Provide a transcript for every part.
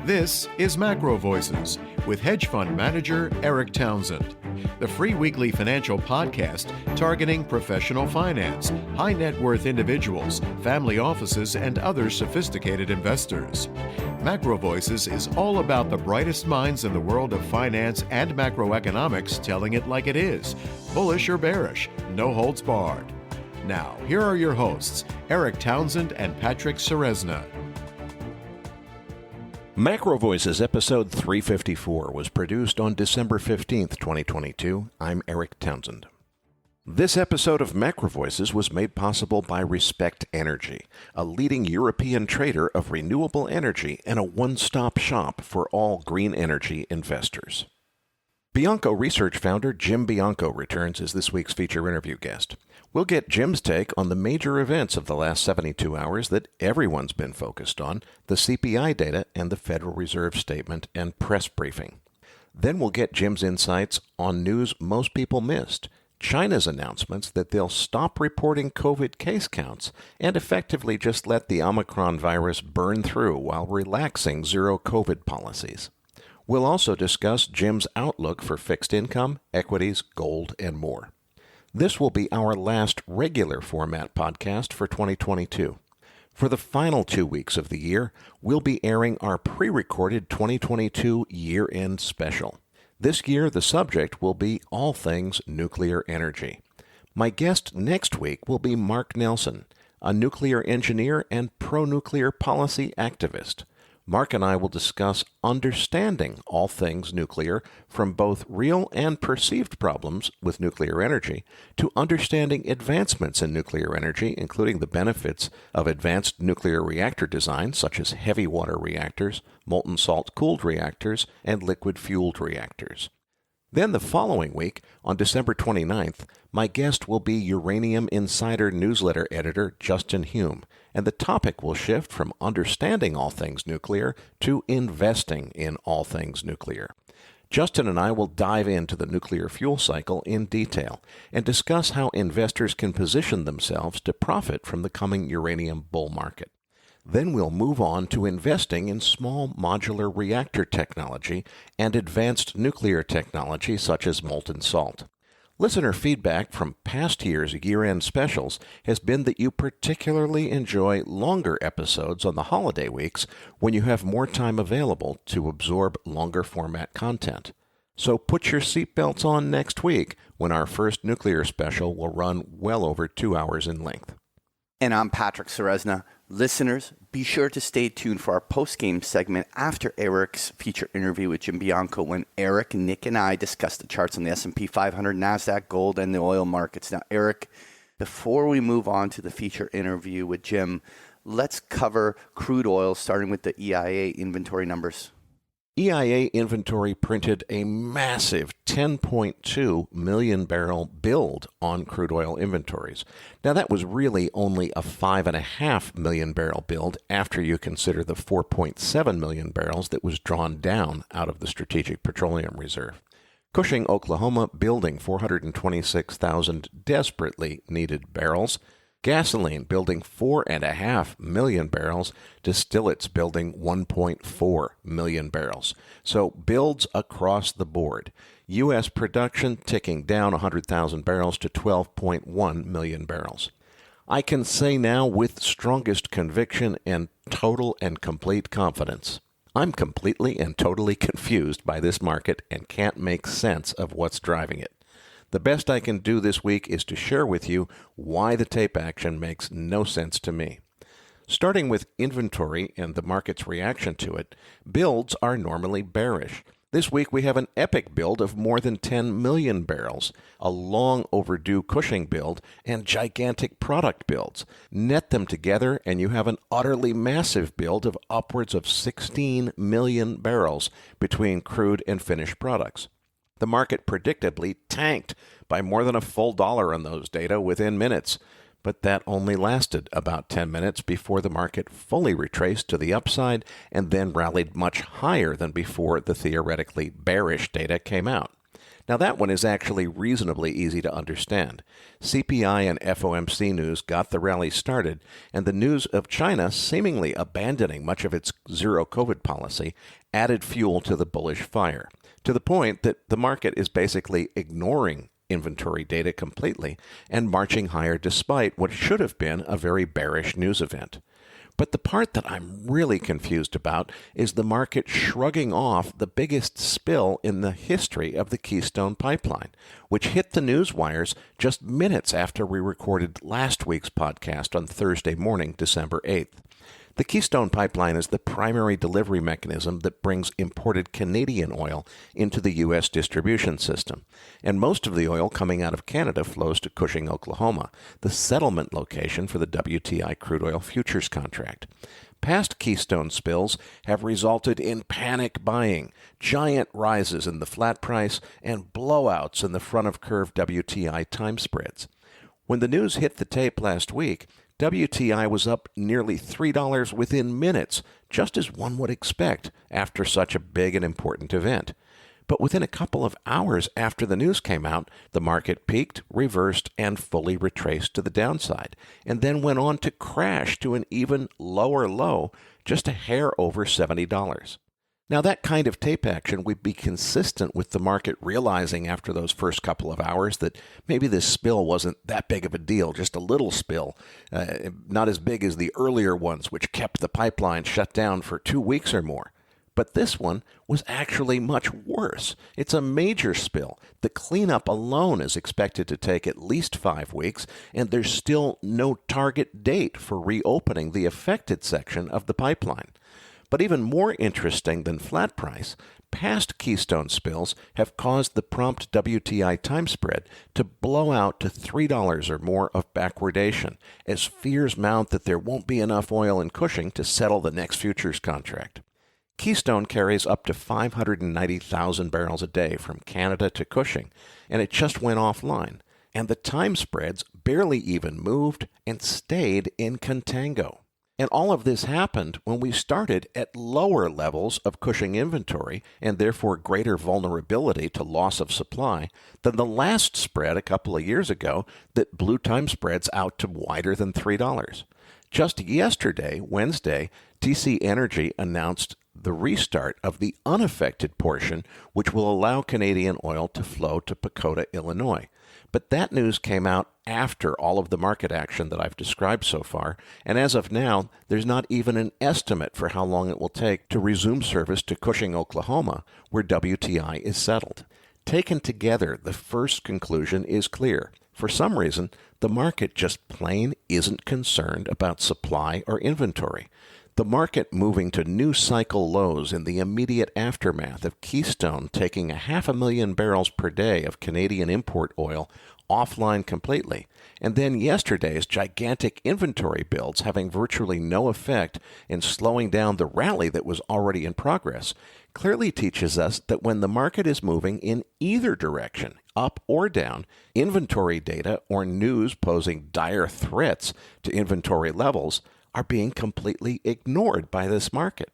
This is MacroVoices with hedge fund manager Eric Townsend, the free weekly financial podcast targeting professional finance, high net worth individuals, family offices, and other sophisticated investors. MacroVoices is all about the brightest minds in the world of finance and macroeconomics telling it like it is, bullish or bearish, no holds barred. Now, here are your hosts, Eric Townsend and Patrick Ceresna. MacroVoices episode 354 was produced on December 15th, 2022. I'm Eric Townsend. This episode of MacroVoices was made possible by Respect Energy, a leading European trader of renewable energy and a one-stop shop for all green energy investors. Bianco Research founder Jim Bianco returns as this week's feature interview guest. We'll get Jim's take on the major events of the last 72 hours that everyone's been focused on, the CPI data and the Federal Reserve statement and press briefing. Then we'll get Jim's insights on news most people missed, China's announcements that they'll stop reporting COVID case counts and effectively just let the Omicron virus burn through while relaxing zero COVID policies. We'll also discuss Jim's outlook for fixed income, equities, gold, and more. This will be our last regular format podcast for 2022. For the final 2 weeks of the year, we'll be airing our pre-recorded 2022 year-end special. This year, the subject will be all things nuclear energy. My guest next week will be Mark Nelson, a nuclear engineer and pro-nuclear policy activist. Mark and I will discuss understanding all things nuclear, from both real and perceived problems with nuclear energy to understanding advancements in nuclear energy, including the benefits of advanced nuclear reactor design such as heavy water reactors, molten salt cooled reactors, and liquid fueled reactors. Then the following week, on December 29th, my guest will be Uranium Insider newsletter editor Justin Hume, and the topic will shift from understanding all things nuclear to investing in all things nuclear. Justin and I will dive into the nuclear fuel cycle in detail and discuss how investors can position themselves to profit from the coming uranium bull market. Then we'll move on to investing in small modular reactor technology and advanced nuclear technology such as molten salt. Listener feedback from past year's year-end specials has been that you particularly enjoy longer episodes on the holiday weeks when you have more time available to absorb longer format content. So put your seatbelts on next week when our first nuclear special will run well over 2 hours in length. And I'm Patrick Ceresna. Listeners, be sure to stay tuned for our Postgame segment after Eric's feature interview with Jim Bianco, when Eric, Nick, and I discuss the charts on the S&P 500, NASDAQ, gold, and the oil markets. Now, Eric, before we move on to the feature interview with Jim, let's cover crude oil, starting with the EIA inventory numbers. EIA inventory printed a massive 10.2 million barrel build on crude oil inventories. Now, that was really only a 5.5 million barrel build after you consider the 4.7 million barrels that was drawn down out of the Strategic Petroleum Reserve. Cushing, Oklahoma, building 426,000 desperately needed barrels. Gasoline building 4.5 million barrels, distillates building 1.4 million barrels. So builds across the board. U.S. production ticking down 100,000 barrels to 12.1 million barrels. I can say now with strongest conviction and total and complete confidence, I'm completely and totally confused by this market and can't make sense of what's driving it. The best I can do this week is to share with you why the tape action makes no sense to me. Starting with inventory and the market's reaction to it, builds are normally bearish. This week we have an epic build of more than 10 million barrels, a long overdue Cushing build, and gigantic product builds. Net them together and you have an utterly massive build of upwards of 16 million barrels between crude and finished products. The market predictably tanked by more than a full dollar on those data within minutes, but that only lasted about 10 minutes before the market fully retraced to the upside and then rallied much higher than before the theoretically bearish data came out. Now that one is actually reasonably easy to understand. CPI and FOMC news got the rally started, and the news of China seemingly abandoning much of its zero COVID policy added fuel to the bullish fire, to the point that the market is basically ignoring inventory data completely and marching higher despite what should have been a very bearish news event. But the part that I'm really confused about is the market shrugging off the biggest spill in the history of the Keystone Pipeline, which hit the news wires just minutes after we recorded last week's podcast on Thursday morning, December 8th. The Keystone Pipeline is the primary delivery mechanism that brings imported Canadian oil into the U.S. distribution system, and most of the oil coming out of Canada flows to Cushing, Oklahoma, the settlement location for the WTI crude oil futures contract. Past Keystone spills have resulted in panic buying, giant rises in the flat price, and blowouts in the front-of-curve WTI time spreads. When the news hit the tape last week, WTI was up nearly $3 within minutes, just as one would expect after such a big and important event. But within a couple of hours after the news came out, the market peaked, reversed, and fully retraced to the downside, and then went on to crash to an even lower low, just a hair over $70. Now, that kind of tape action would be consistent with the market realizing after those first couple of hours that maybe this spill wasn't that big of a deal, just a little spill, not as big as the earlier ones, which kept the pipeline shut down for 2 weeks or more. But this one was actually much worse. It's a major spill. The cleanup alone is expected to take at least 5 weeks, and there's still no target date for reopening the affected section of the pipeline. But even more interesting than flat price, past Keystone spills have caused the prompt WTI time spread to blow out to $3 or more of backwardation, as fears mount that there won't be enough oil in Cushing to settle the next futures contract. Keystone carries up to 590,000 barrels a day from Canada to Cushing, and it just went offline. And the time spreads barely even moved and stayed in contango. And all of this happened when we started at lower levels of Cushing inventory and therefore greater vulnerability to loss of supply than the last spread a couple of years ago that blew time spreads out to wider than $3. Just yesterday, Wednesday, TC Energy announced the restart of the unaffected portion, which will allow Canadian oil to flow to Pacoda, Illinois. But that news came out after all of the market action that I've described so far, and as of now, there's not even an estimate for how long it will take to resume service to Cushing, Oklahoma, where WTI is settled. Taken together, the first conclusion is clear. For some reason, the market just plain isn't concerned about supply or inventory. The market moving to new cycle lows in the immediate aftermath of Keystone taking 500,000 barrels per day of Canadian import oil offline completely, and then yesterday's gigantic inventory builds having virtually no effect in slowing down the rally that was already in progress, clearly teaches us that when the market is moving in either direction, up or down, inventory data or news posing dire threats to inventory levels are being completely ignored by this market.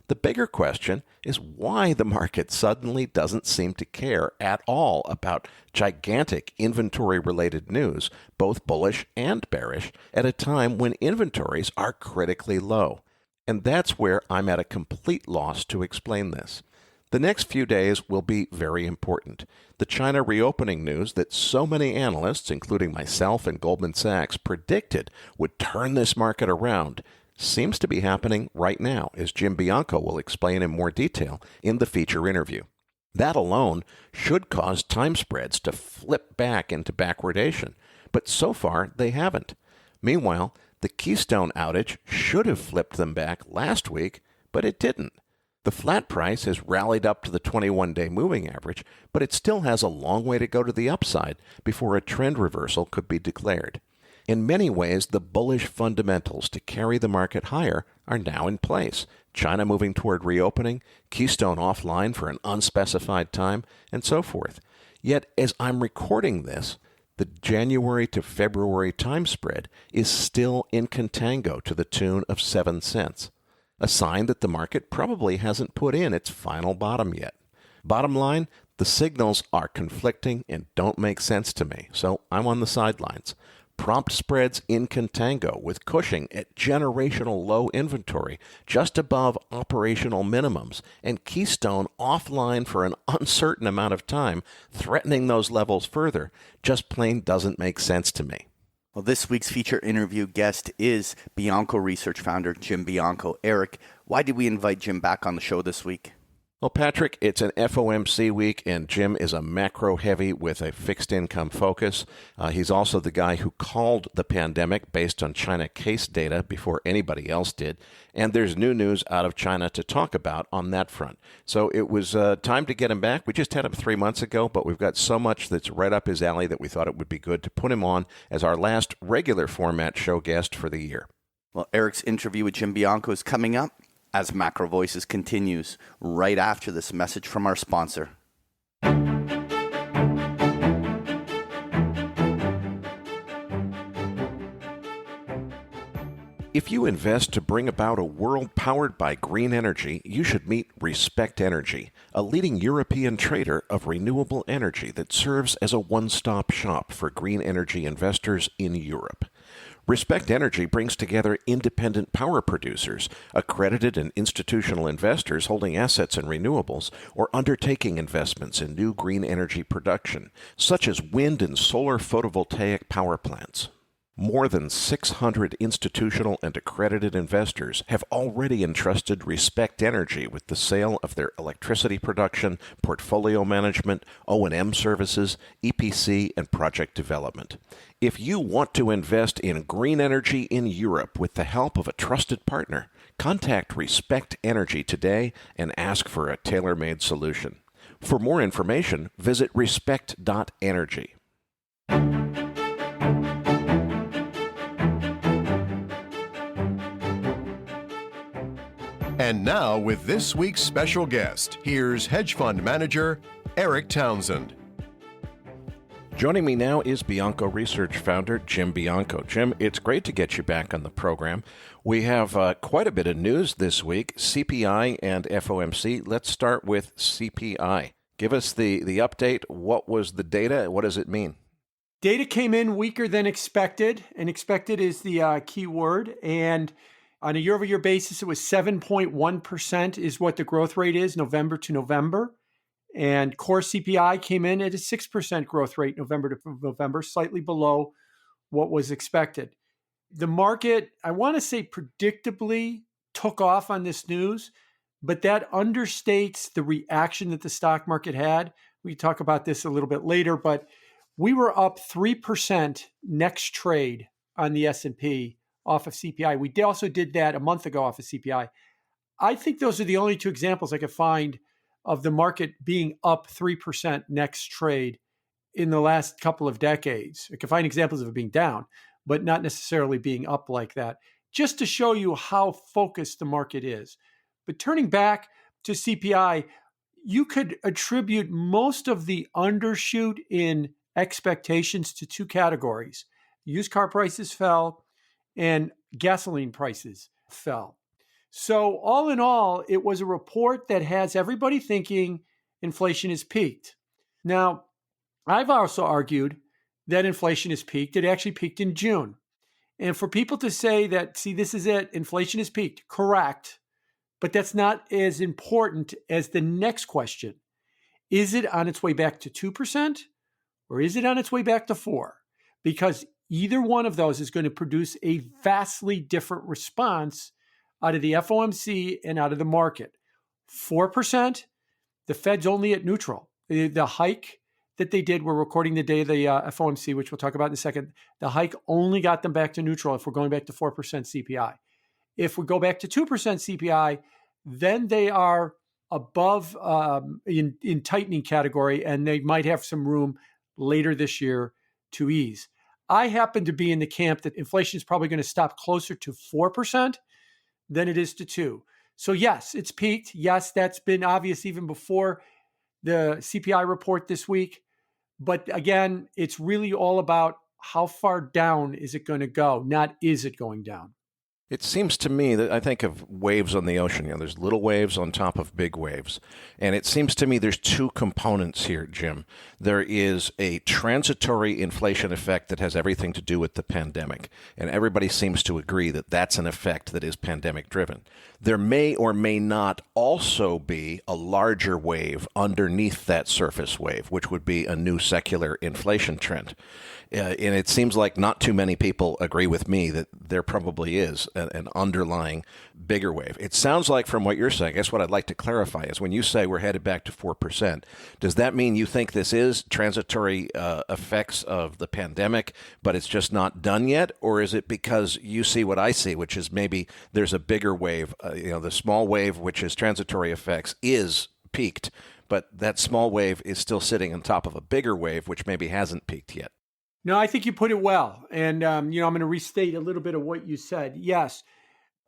The bigger question is why the market suddenly doesn't seem to care at all about gigantic inventory-related news, both bullish and bearish, at a time when inventories are critically low. And that's where I'm at a complete loss to explain this. The next few days will be very important. The China reopening news that so many analysts, including myself and Goldman Sachs, predicted would turn this market around seems to be happening right now, as Jim Bianco will explain in more detail in the feature interview. That alone should cause time spreads to flip back into backwardation, but so far they haven't. Meanwhile, the Keystone outage should have flipped them back last week, but it didn't. The flat price has rallied up to the 21-day moving average, but it still has a long way to go to the upside before a trend reversal could be declared. In many ways, the bullish fundamentals to carry the market higher are now in place. China moving toward reopening, Keystone offline for an unspecified time, and so forth. Yet, as I'm recording this, the January to February time spread is still in contango to the tune of 7 cents. A sign that the market probably hasn't put in its final bottom yet. Bottom line, The signals are conflicting and don't make sense to me, so I'm on the sidelines. Prompt spreads in contango with Cushing at generational low inventory, just above operational minimums, and Keystone offline for an uncertain amount of time, threatening those levels further, just plain doesn't make sense to me. Well, this week's feature interview guest is Bianco Research founder Jim Bianco. Eric, why did we invite Jim back on the show this week? Well, Patrick, it's an FOMC week, and Jim is a macro heavy with a fixed income focus. He's also the guy who called the pandemic based on China case data before anybody else did. And there's new news out of China to talk about on that front. So it was time to get him back. We just had him 3 months ago, but we've got so much that's right up his alley that we thought it would be good to put him on as our last regular format show guest for the year. Well, Eric's interview with Jim Bianco is coming up as Macro Voices continues right after this message from our sponsor. If you invest to bring about a world powered by green energy, you should meet Respect Energy, a leading European trader of renewable energy that serves as a one-stop shop for green energy investors in Europe. Respect Energy brings together independent power producers, accredited and institutional investors holding assets in renewables, or undertaking investments in new green energy production, such as wind and solar photovoltaic power plants. More than 600 institutional and accredited investors have already entrusted Respect Energy with the sale of their electricity production, portfolio management, O&M services, EPC, and project development. If you want to invest in green energy in Europe with the help of a trusted partner, contact Respect Energy today and ask for a tailor-made solution. For more information, visit respect.energy. And now, with this week's special guest, here's hedge fund manager Eric Townsend. Joining me now is Bianco Research founder Jim Bianco. Jim, it's great to get you back on the program. We have quite a bit of news this week, CPI and FOMC. Let's start with CPI. Give us the update. What was the data? What does it mean? Data came in weaker than expected, and expected is the key word. And on a year-over-year basis, it was 7.1% is what the growth rate is November to November. And core CPI came in at a 6% growth rate November to November, slightly below what was expected. The market, I want to say predictably, took off on this news, but that understates the reaction that the stock market had. We can talk about this a little bit later, but we were up 3% next trade on the S&P off of CPI. We also did that a month ago off of CPI. I think those are the only two examples I could find of the market being up 3% next trade in the last couple of decades. I can find examples of it being down, but not necessarily being up like that, just to show you how focused the market is. But turning back to CPI, you could attribute most of the undershoot in expectations to two categories. Used car prices fell and gasoline prices fell. So all in all, it was a report that has everybody thinking inflation is peaked. Now, I've also argued that inflation is peaked. It actually peaked in June. And for people to say that, see, this is it, inflation is peaked, correct. But that's not as important as the next question. Is it on its way back to 2% or is it on its way back to 4%? Because either one of those is going to produce a vastly different response out of the FOMC and out of the market. 4%, the Fed's only at neutral. The hike that they did, we're recording the day of the FOMC, which we'll talk about in a second. The hike only got them back to neutral if we're going back to 4% CPI. If we go back to 2% CPI, then they are above in tightening category, and they might have some room later this year to ease. I happen to be in the camp that inflation is probably going to stop closer to 4% than it is to 2%. So yes, it's peaked. Yes, that's been obvious even before the CPI report this week. But again, it's really all about how far down is it going to go, not is it going down. It seems to me that I think of waves on the ocean. There's little waves on top of big waves. And it seems to me there's two components here, Jim. There is a transitory inflation effect that has everything to do with the pandemic. And everybody seems to agree that that's an effect that is pandemic driven. There may or may not also be a larger wave underneath that surface wave, which would be a new secular inflation trend. And it seems like not too many people agree with me that there probably is an underlying bigger wave. It sounds like from what you're saying, I guess what I'd like to clarify is when you say we're headed back to 4%, does that mean you think this is transitory effects of the pandemic, but it's just not done yet? Or is it because you see what I see, which is maybe there's a bigger wave, the small wave, which is transitory effects, is peaked, but that small wave is still sitting on top of a bigger wave, which maybe hasn't peaked yet? No, I think you put it well. And, I'm going to restate a little bit of what you said. Yes.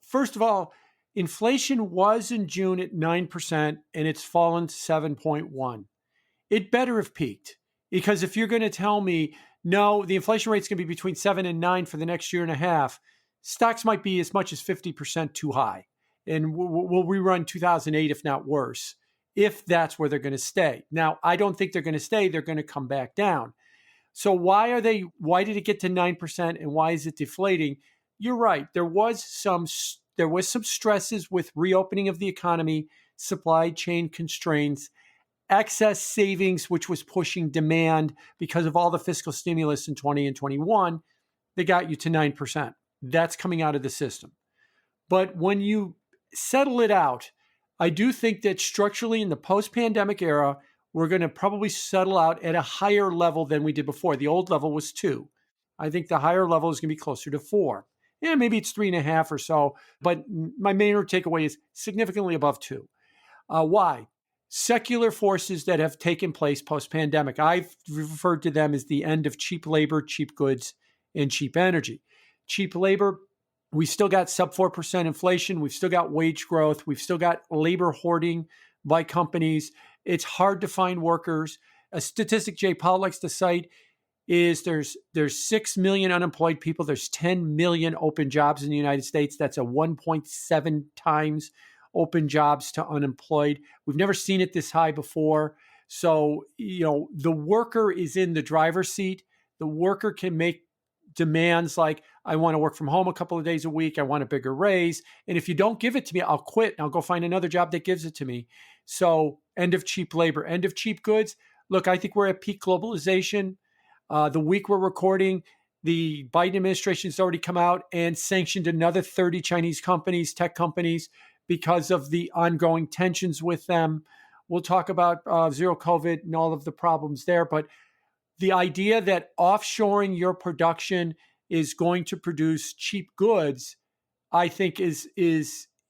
First of all, inflation was in June at 9%, and it's fallen to 7.1. It better have peaked, because if you're going to tell me, no, the inflation rate's going to be between 7 and 9 for the next year and a half, stocks might be as much as 50% too high. And we'll rerun 2008, if not worse, if that's where they're going to stay. Now, I don't think they're going to stay. They're going to come back down. So why did it get to 9% and why is it deflating? You're right. There was some stresses with reopening of the economy, supply chain constraints, excess savings, which was pushing demand because of all the fiscal stimulus in 20 and 21. They got you to 9%. That's coming out of the system. But when you settle it out, I do think that structurally in the post-pandemic era, we're going to probably settle out at a higher level than we did before. The old level was 2. I think the higher level is going to be closer to 4. Yeah, maybe it's 3.5 or so, but my main takeaway is significantly above 2. Why? Secular forces that have taken place post-pandemic. I've referred to them as the end of cheap labor, cheap goods, and cheap energy. Cheap labor, we still got sub 4% inflation. We've still got wage growth. We've still got labor hoarding by companies. It's hard to find workers. A statistic Jay Powell likes to cite is there's 6 million unemployed people. There's 10 million open jobs in the United States. That's a 1.7 times open jobs to unemployed. We've never seen it this high before. So, the worker is in the driver's seat. The worker can make demands like, I want to work from home a couple of days a week. I want a bigger raise. And if you don't give it to me, I'll quit and I'll go find another job that gives it to me. So end of cheap labor, end of cheap goods. Look, I think we're at peak globalization. The week we're recording, the Biden administration has already come out and sanctioned another 30 Chinese companies, tech companies, because of the ongoing tensions with them. We'll talk about zero COVID and all of the problems there. But the idea that offshoring your production is going to produce cheap goods, I think is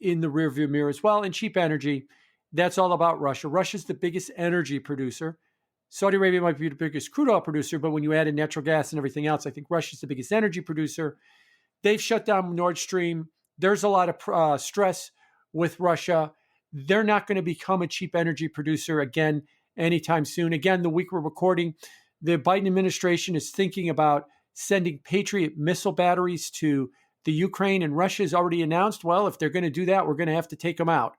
in the rearview mirror as well. And cheap energy, that's all about Russia. Russia's the biggest energy producer. Saudi Arabia might be the biggest crude oil producer, but when you add in natural gas and everything else, I think Russia's the biggest energy producer. They've shut down Nord Stream. There's a lot of stress with Russia. They're not going to become a cheap energy producer again anytime soon. Again, the week we're recording, the Biden administration is thinking about sending Patriot missile batteries to the Ukraine, and Russia has already announced, well, if they're going to do that, we're going to have to take them out.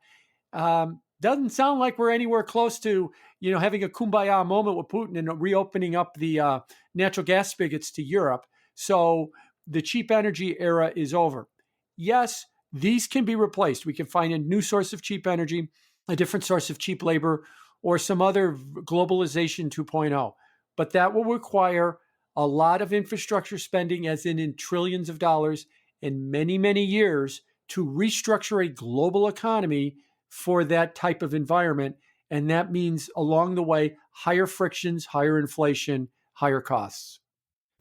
Doesn't sound like we're anywhere close to, having a kumbaya moment with Putin and reopening up the natural gas spigots to Europe. So the cheap energy era is over. Yes, these can be replaced. We can find a new source of cheap energy, a different source of cheap labor, or some other globalization 2.0. But that will require a lot of infrastructure spending, as in trillions of dollars, in many, many years to restructure a global economy for that type of environment. And that means along the way, higher frictions, higher inflation, higher costs.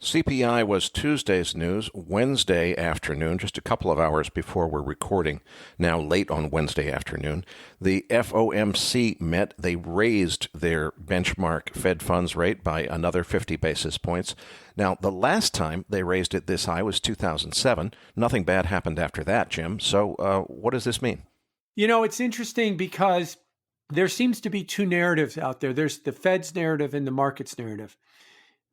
CPI was Tuesday's news. Wednesday afternoon, just a couple of hours before we're recording, now late on Wednesday afternoon, the FOMC met. They raised their benchmark Fed funds rate by another 50 basis points. Now, the last time they raised it this high was 2007. Nothing bad happened after that, Jim. So what does this mean? It's interesting because there seems to be two narratives out there. There's the Fed's narrative and the market's narrative.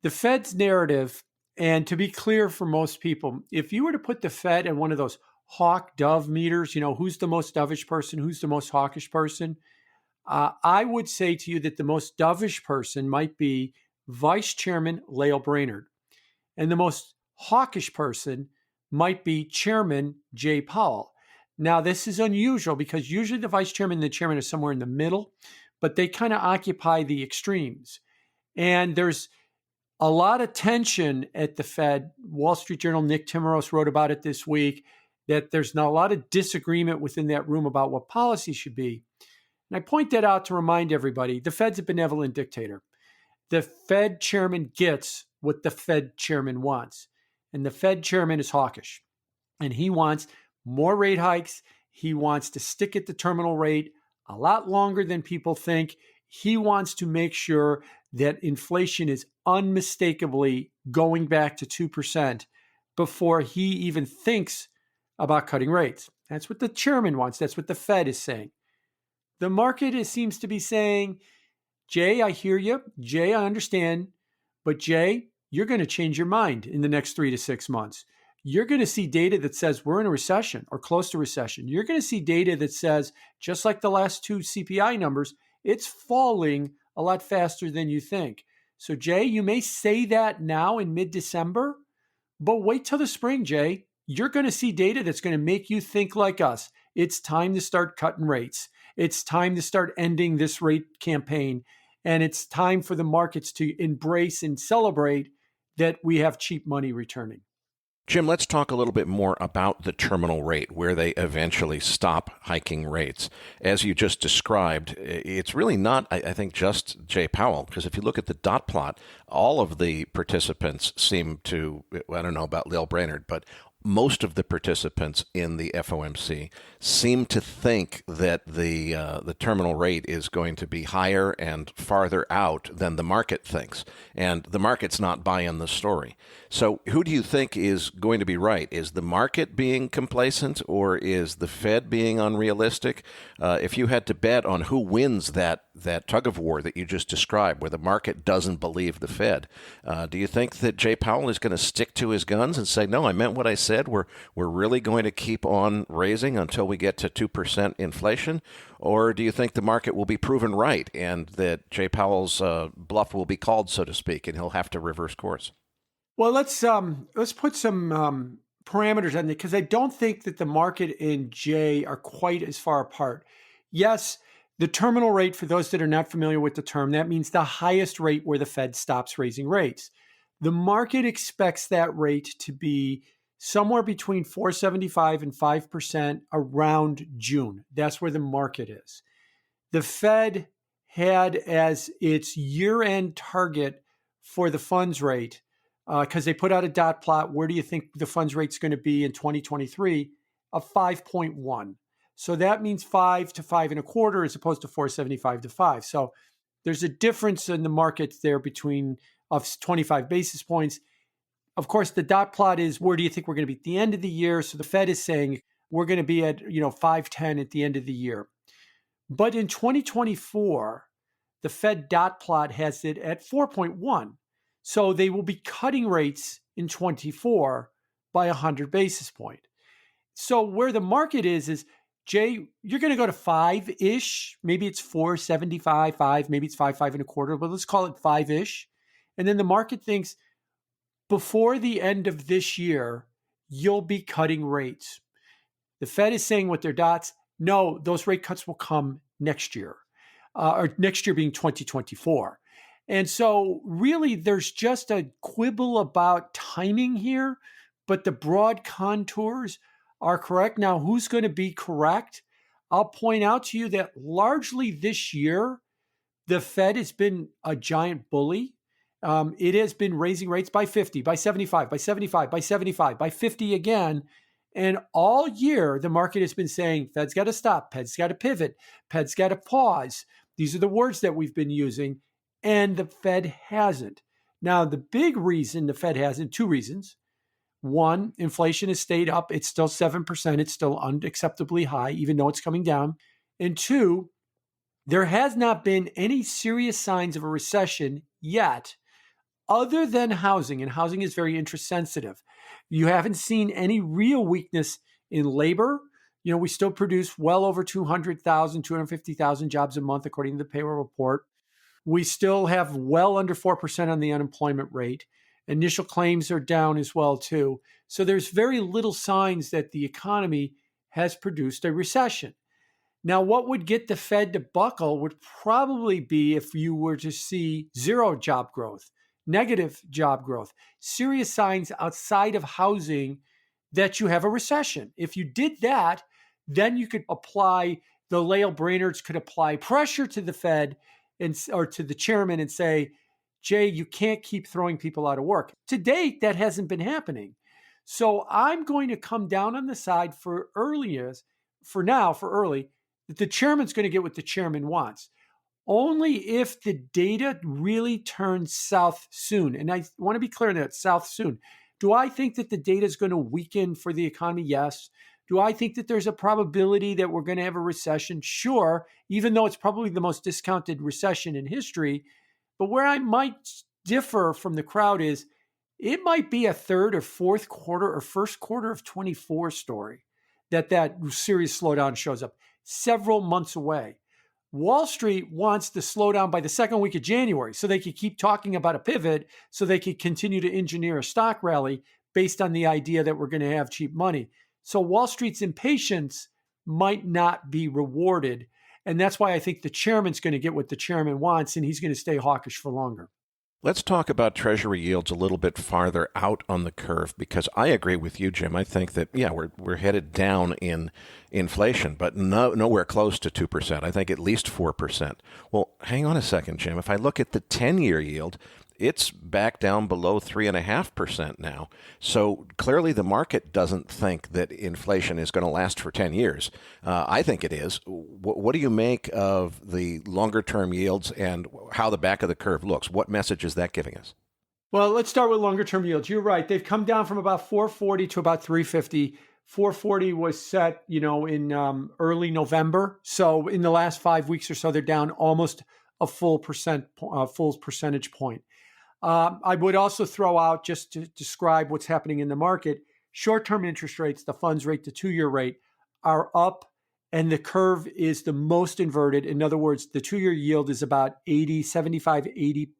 The Fed's narrative, and to be clear for most people, if you were to put the Fed in one of those hawk dove meters, who's the most dovish person, who's the most hawkish person, I would say to you that the most dovish person might be Vice Chairman Lael Brainerd. And the most hawkish person might be Chairman Jay Powell. Now, this is unusual because usually the vice chairman and the chairman are somewhere in the middle, but they kind of occupy the extremes. And there's a lot of tension at the Fed. Wall Street Journal, Nick Timmeros wrote about it this week, that there's not a lot of disagreement within that room about what policy should be. And I point that out to remind everybody, the Fed's a benevolent dictator. The Fed chairman gets what the Fed chairman wants. And the Fed chairman is hawkish. And he wants more rate hikes. He wants to stick at the terminal rate a lot longer than people think. He wants to make sure that inflation is unmistakably going back to 2% before he even thinks about cutting rates. That's what the chairman wants. That's what the Fed is saying. The market seems to be saying, Jay, I hear you. Jay, I understand. But Jay, you're going to change your mind in the next 3 to 6 months. You're going to see data that says we're in a recession or close to recession. You're going to see data that says, just like the last 2 CPI numbers, it's falling a lot faster than you think. So Jay, you may say that now in mid-December, but wait till the spring, Jay. You're going to see data that's going to make you think like us. It's time to start cutting rates. It's time to start ending this rate campaign. And it's time for the markets to embrace and celebrate that we have cheap money returning. Jim, let's talk a little bit more about the terminal rate, where they eventually stop hiking rates. As you just described, it's really not, I think, just Jay Powell, because if you look at the dot plot, all of the participants seem to, I don't know about Lael Brainerd, but most of the participants in the FOMC seem to think that the terminal rate is going to be higher and farther out than the market thinks. And the market's not buying the story. So who do you think is going to be right? Is the market being complacent, or is the Fed being unrealistic? If you had to bet on who wins that tug of war that you just described, where the market doesn't believe the Fed, do you think that Jay Powell is going to stick to his guns and say, no, I meant what I said? We're really going to keep on raising until we get to 2% inflation? Or do you think the market will be proven right and that Jay Powell's bluff will be called, so to speak, and he'll have to reverse course? Well, let's put some parameters on it, because I don't think that the market and Jay are quite as far apart. Yes, the terminal rate, for those that are not familiar with the term, that means the highest rate where the Fed stops raising rates. The market expects that rate to be somewhere between 4.75 and 5% around June. That's where the market is. The Fed had as its year-end target for the funds rate, because they put out a dot plot, where do you think the funds rate's going to be in 2023? Of 5.1. So that means 5 to 5.25 as opposed to 4.75 to 5. So there's a difference in the market there between of 25 basis points. Of course, the dot plot is where do you think we're going to be at the end of the year? So the Fed is saying we're going to be at 5.10 at the end of the year. But in 2024, the Fed dot plot has it at 4.1. So they will be cutting rates in 24 by 100 basis points. So where the market is Jay, you're going to go to 5-ish. Maybe it's 4.75, 5, maybe it's 5.25, but let's call it 5-ish. And then the market thinks before the end of this year, you'll be cutting rates. The Fed is saying with their dots, no, those rate cuts will come next year, or next year being 2024. And so really there's just a quibble about timing here, but the broad contours are correct. Now, who's going to be correct? I'll point out to you that largely this year, the Fed has been a giant bully. It has been raising rates by 50, by 75, by 75, by 75, by 50 again. And all year, the market has been saying, Fed's got to stop, Fed's got to pivot, Fed's got to pause. These are the words that we've been using. And the Fed hasn't. Now, the big reason the Fed hasn't, 2 reasons. One, inflation has stayed up. It's still 7%. It's still unacceptably high, even though it's coming down. And 2, there has not been any serious signs of a recession yet, other than housing. And housing is very interest sensitive. You haven't seen any real weakness In labor, we still produce well over 200,000, 250,000 jobs a month, according to the payroll report. We still have well under 4% on the unemployment rate. Initial claims are down as well, too. So there's very little signs that the economy has produced a recession. Now, what would get the Fed to buckle would probably be if you were to see zero job growth, negative job growth, serious signs outside of housing that you have a recession. If you did that, then you could apply, the Lael Brainards could apply pressure to the Fed or to the chairman and say, Jay, you can't keep throwing people out of work. To date, that hasn't been happening. So I'm going to come down on the side for early, that the chairman's going to get what the chairman wants. Only if the data really turns south soon. And I want to be clear on that, south soon. Do I think that the data is going to weaken for the economy? Yes. Do I think that there's a probability that we're going to have a recession? Sure, even though it's probably the most discounted recession in history. But where I might differ from the crowd is it might be a third or fourth quarter or first quarter of 24 story that serious slowdown shows up several months away. Wall Street wants the slowdown by the second week of January so they could keep talking about a pivot, so they could continue to engineer a stock rally based on the idea that we're going to have cheap money. So Wall Street's impatience might not be rewarded. And that's why I think the chairman's going to get what the chairman wants, and he's going to stay hawkish for longer. Let's talk about Treasury yields a little bit farther out on the curve, because I agree with you, Jim. I think that, we're headed down in inflation, but nowhere close to 2%. I think at least 4%. Well, hang on a second, Jim. If I look at the 10-year yield, it's back down below 3.5% now. So clearly the market doesn't think that inflation is going to last for 10 years. I think it is. What do you make of the longer-term yields and how the back of the curve looks? What message is that giving us? Well, let's start with longer-term yields. You're right. They've come down from about 440 to about 350. 440 was set, in early November. So in the last 5 weeks or so, they're down almost a full percentage point. I would also throw out, just to describe what's happening in the market, short-term interest rates, the funds rate, the 2-year rate, are up, and the curve is the most inverted. In other words, the 2-year yield is about 80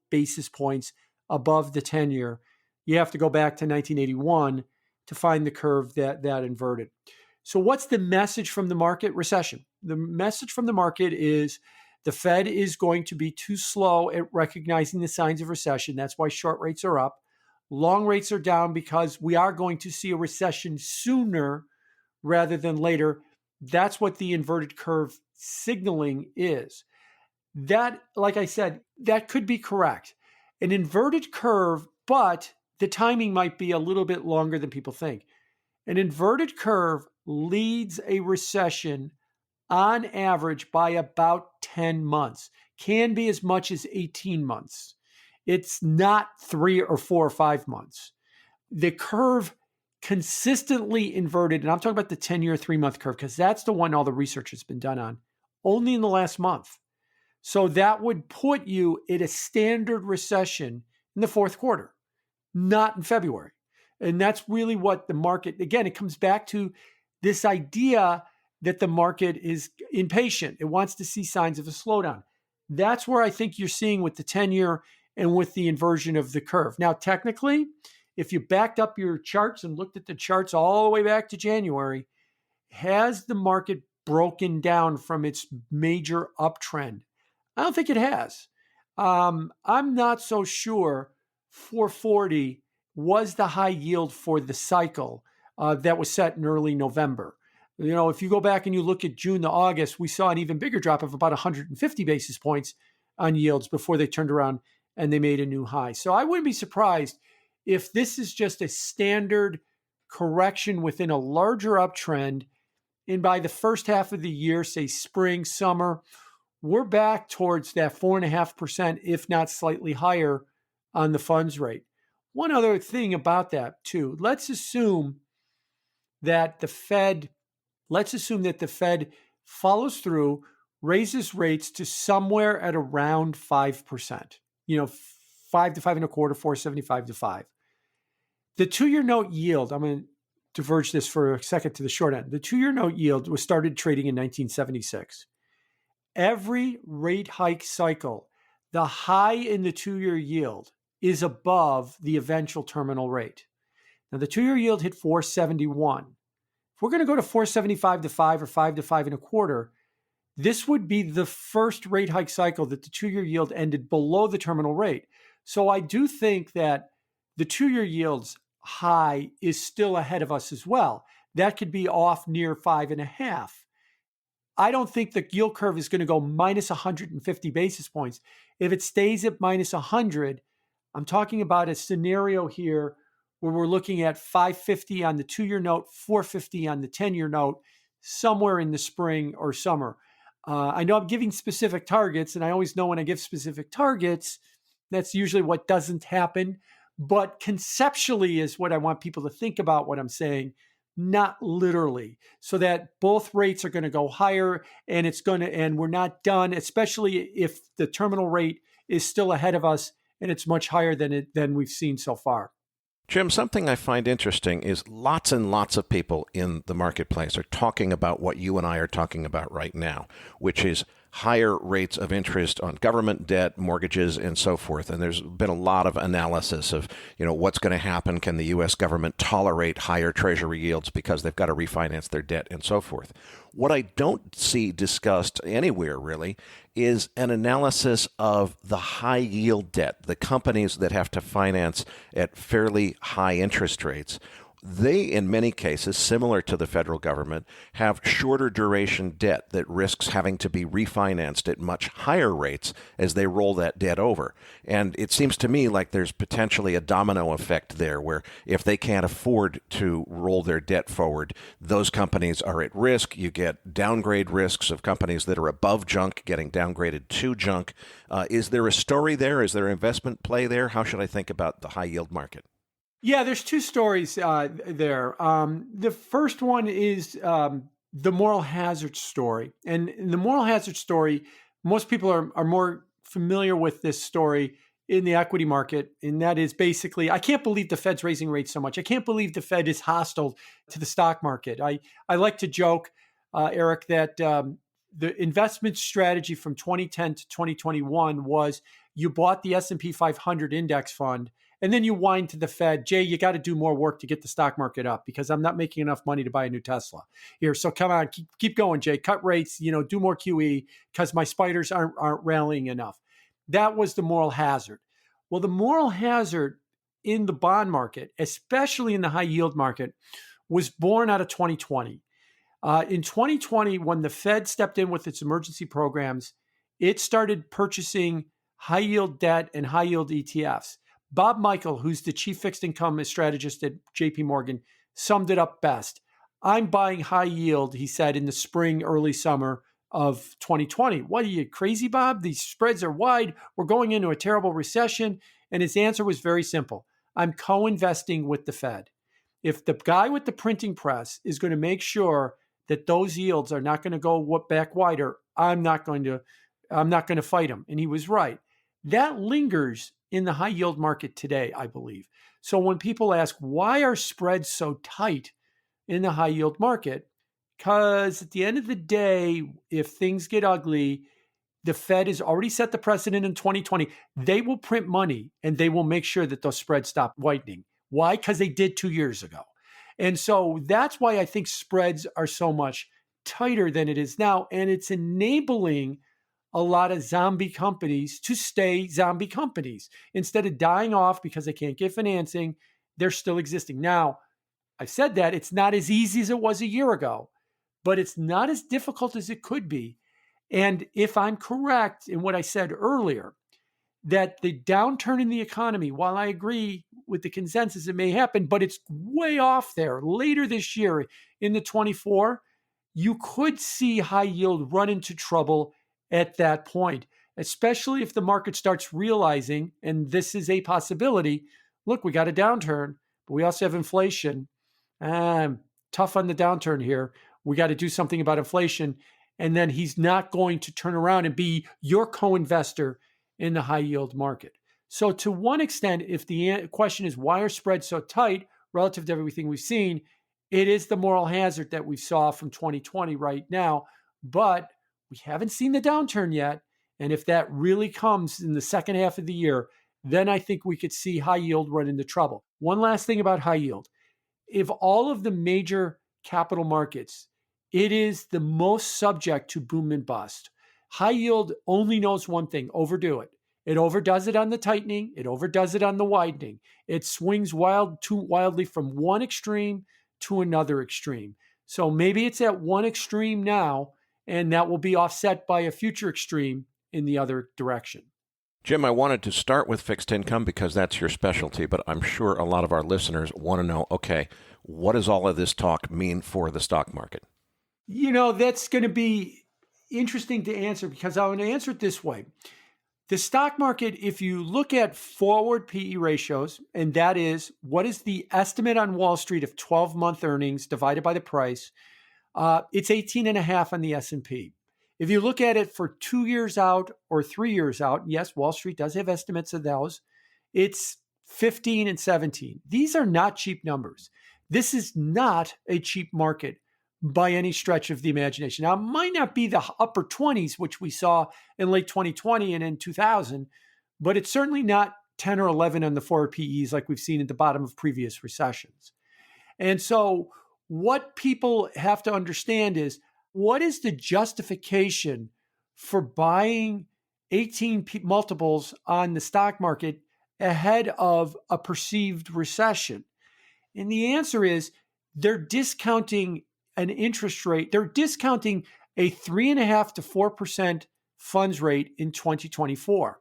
basis points above the 10-year. You have to go back to 1981 to find the curve that inverted. So what's the message from the market? Recession. The message from the market is the Fed is going to be too slow at recognizing the signs of recession. That's why short rates are up. Long rates are down because we are going to see a recession sooner rather than later. That's what the inverted curve signaling is. That, like I said, that could be correct. An inverted curve, but the timing might be a little bit longer than people think. An inverted curve leads a recession on average by about 10 months, can be as much as 18 months. It's not 3 or 4 or 5 months. The curve consistently inverted, and I'm talking about the 10-year 3-month curve, because that's the one all the research has been done on, only in the last month. So that would put you at a standard recession in the fourth quarter, not in February. And that's really what the market, again, it comes back to this idea that the market is impatient. It wants to see signs of a slowdown. That's where I think you're seeing with the 10-year and with the inversion of the curve. Now, technically, if you backed up your charts and looked at the charts all the way back to January, has the market broken down from its major uptrend? I don't think it has. I'm not so sure 440 was the high yield for the cycle that was set in early November. If you go back and you look at June to August, we saw an even bigger drop of about 150 basis points on yields before they turned around and they made a new high. So I wouldn't be surprised if this is just a standard correction within a larger uptrend. And by the first half of the year, say spring, summer, we're back towards that 4.5%, if not slightly higher on the funds rate. One other thing about that too, let's assume that the Fed follows through, raises rates to somewhere at around 5%, 5 to 5.25, 4.75 to 5. The 2-year note yield, I'm going to diverge this for a second to the short end. The 2-year note yield was started trading in 1976. Every rate hike cycle, the high in the 2-year yield is above the eventual terminal rate. Now, the 2-year yield hit 471. If we're going to go to 475 to 5 or 5 to 5.25, this would be the first rate hike cycle that the 2-year yield ended below the terminal rate. So I do think that the 2-year yield's high is still ahead of us as well. That could be off near 5.5. I don't think the yield curve is going to go minus 150 basis points. If it stays at minus 100, I'm talking about a scenario here where we're looking at 550 on the 2-year note, 450 on the 10-year note, somewhere in the spring or summer. I know I'm giving specific targets, and I always know when I give specific targets, that's usually what doesn't happen. But conceptually is what I want people to think about what I'm saying, not literally, so that both rates are going to go higher, and we're not done, especially if the terminal rate is still ahead of us and it's much higher than we've seen so far. Jim, something I find interesting is lots and lots of people in the marketplace are talking about what you and I are talking about right now, which is higher rates of interest on government debt, mortgages, and so forth. And there's been a lot of analysis of, what's going to happen. Can the U.S. government tolerate higher treasury yields because they've got to refinance their debt and so forth? What I don't see discussed anywhere really is an analysis of the high yield debt, the companies that have to finance at fairly high interest rates. They, in many cases, similar to the federal government, have shorter duration debt that risks having to be refinanced at much higher rates as they roll that debt over. And it seems to me like there's potentially a domino effect there where if they can't afford to roll their debt forward, those companies are at risk. You get downgrade risks of companies that are above junk getting downgraded to junk. Is there a story there? Is there an investment play there? How should I think about the high yield market? Yeah, there's two stories there. The first one is the moral hazard story. And in the moral hazard story, most people are more familiar with this story in the equity market. And that is basically, I can't believe the Fed's raising rates so much. I can't believe the Fed is hostile to the stock market. I like to joke, Eric, that the investment strategy from 2010 to 2021 was you bought the S&P 500 index fund, and then you whine to the Fed, Jay, you got to do more work to get the stock market up because I'm not making enough money to buy a new Tesla here. So come on, keep going, Jay. Cut rates, do more QE because my spiders aren't rallying enough. That was the moral hazard. Well, the moral hazard in the bond market, especially in the high yield market, was born out of 2020. In 2020, when the Fed stepped in with its emergency programs, it started purchasing high yield debt and high yield ETFs. Bob Michael, who's the chief fixed income strategist at JP Morgan, summed it up best. I'm buying high yield, he said, in the spring, early summer of 2020. What are you, crazy, Bob? These spreads are wide. We're going into a terrible recession. And his answer was very simple. I'm co-investing with the Fed. If the guy with the printing press is going to make sure that those yields are not going to go back wider, I'm not going to fight him. And he was right. That lingers in the high yield market today, I believe. So when people ask, why are spreads so tight in the high yield market? Because at the end of the day, if things get ugly, the Fed has already set the precedent in 2020. They will print money and they will make sure that those spreads stop widening. Why? Because they did 2 years ago. And so that's why I think spreads are so much tighter than it is now. And it's enabling a lot of zombie companies to stay zombie companies. Instead of dying off because they can't get financing, they're still existing. Now, I've said that it's not as easy as it was a year ago, but it's not as difficult as it could be. And if I'm correct in what I said earlier, that the downturn in the economy, while I agree with the consensus, it may happen, but it's way off there. Later this year in the 24, you could see high yield run into trouble at that point, especially if the market starts realizing, and this is a possibility, look, we got a downturn, but we also have inflation. Tough on the downturn here. We got to do something about inflation. And then he's not going to turn around and be your co-investor in the high yield market. So to one extent, if the question is why are spreads so tight relative to everything we've seen, It is the moral hazard that we saw from 2020 right now, but we haven't seen the downturn yet. And if that really comes in the second half of the year, then I think we could see high yield run into trouble. One last thing about high yield. If all of the major capital markets, it is the most subject to boom and bust. High yield only knows one thing: overdo it. It overdoes it on the tightening. It overdoes it on the widening. It swings too wildly from one extreme to another extreme. So maybe it's at one extreme now, and that will be offset by a future extreme in the other direction. Jim, I wanted to start with fixed income because that's your specialty, but I'm sure a lot of our listeners want to know, okay, what does all of this talk mean for the stock market? That's going to be interesting to answer because I'm going to answer it this way. The stock market, if you look at forward PE ratios, and that is what is the estimate on Wall Street of 12-month earnings divided by the price, it's 18.5 on the S&P. If you look at it for 2 years out or 3 years out, yes, Wall Street does have estimates of those, it's 15 and 17. These are not cheap numbers. This is not a cheap market by any stretch of the imagination. Now, it might not be the upper 20s, which we saw in late 2020 and in 2000, but it's certainly not 10 or 11 on the forward PEs like we've seen at the bottom of previous recessions. And so what people have to understand is, what is the justification for buying 18 multiples on the stock market ahead of a perceived recession? And the answer is they're discounting an interest rate. They're discounting a 3.5% to 4% funds rate in 2024.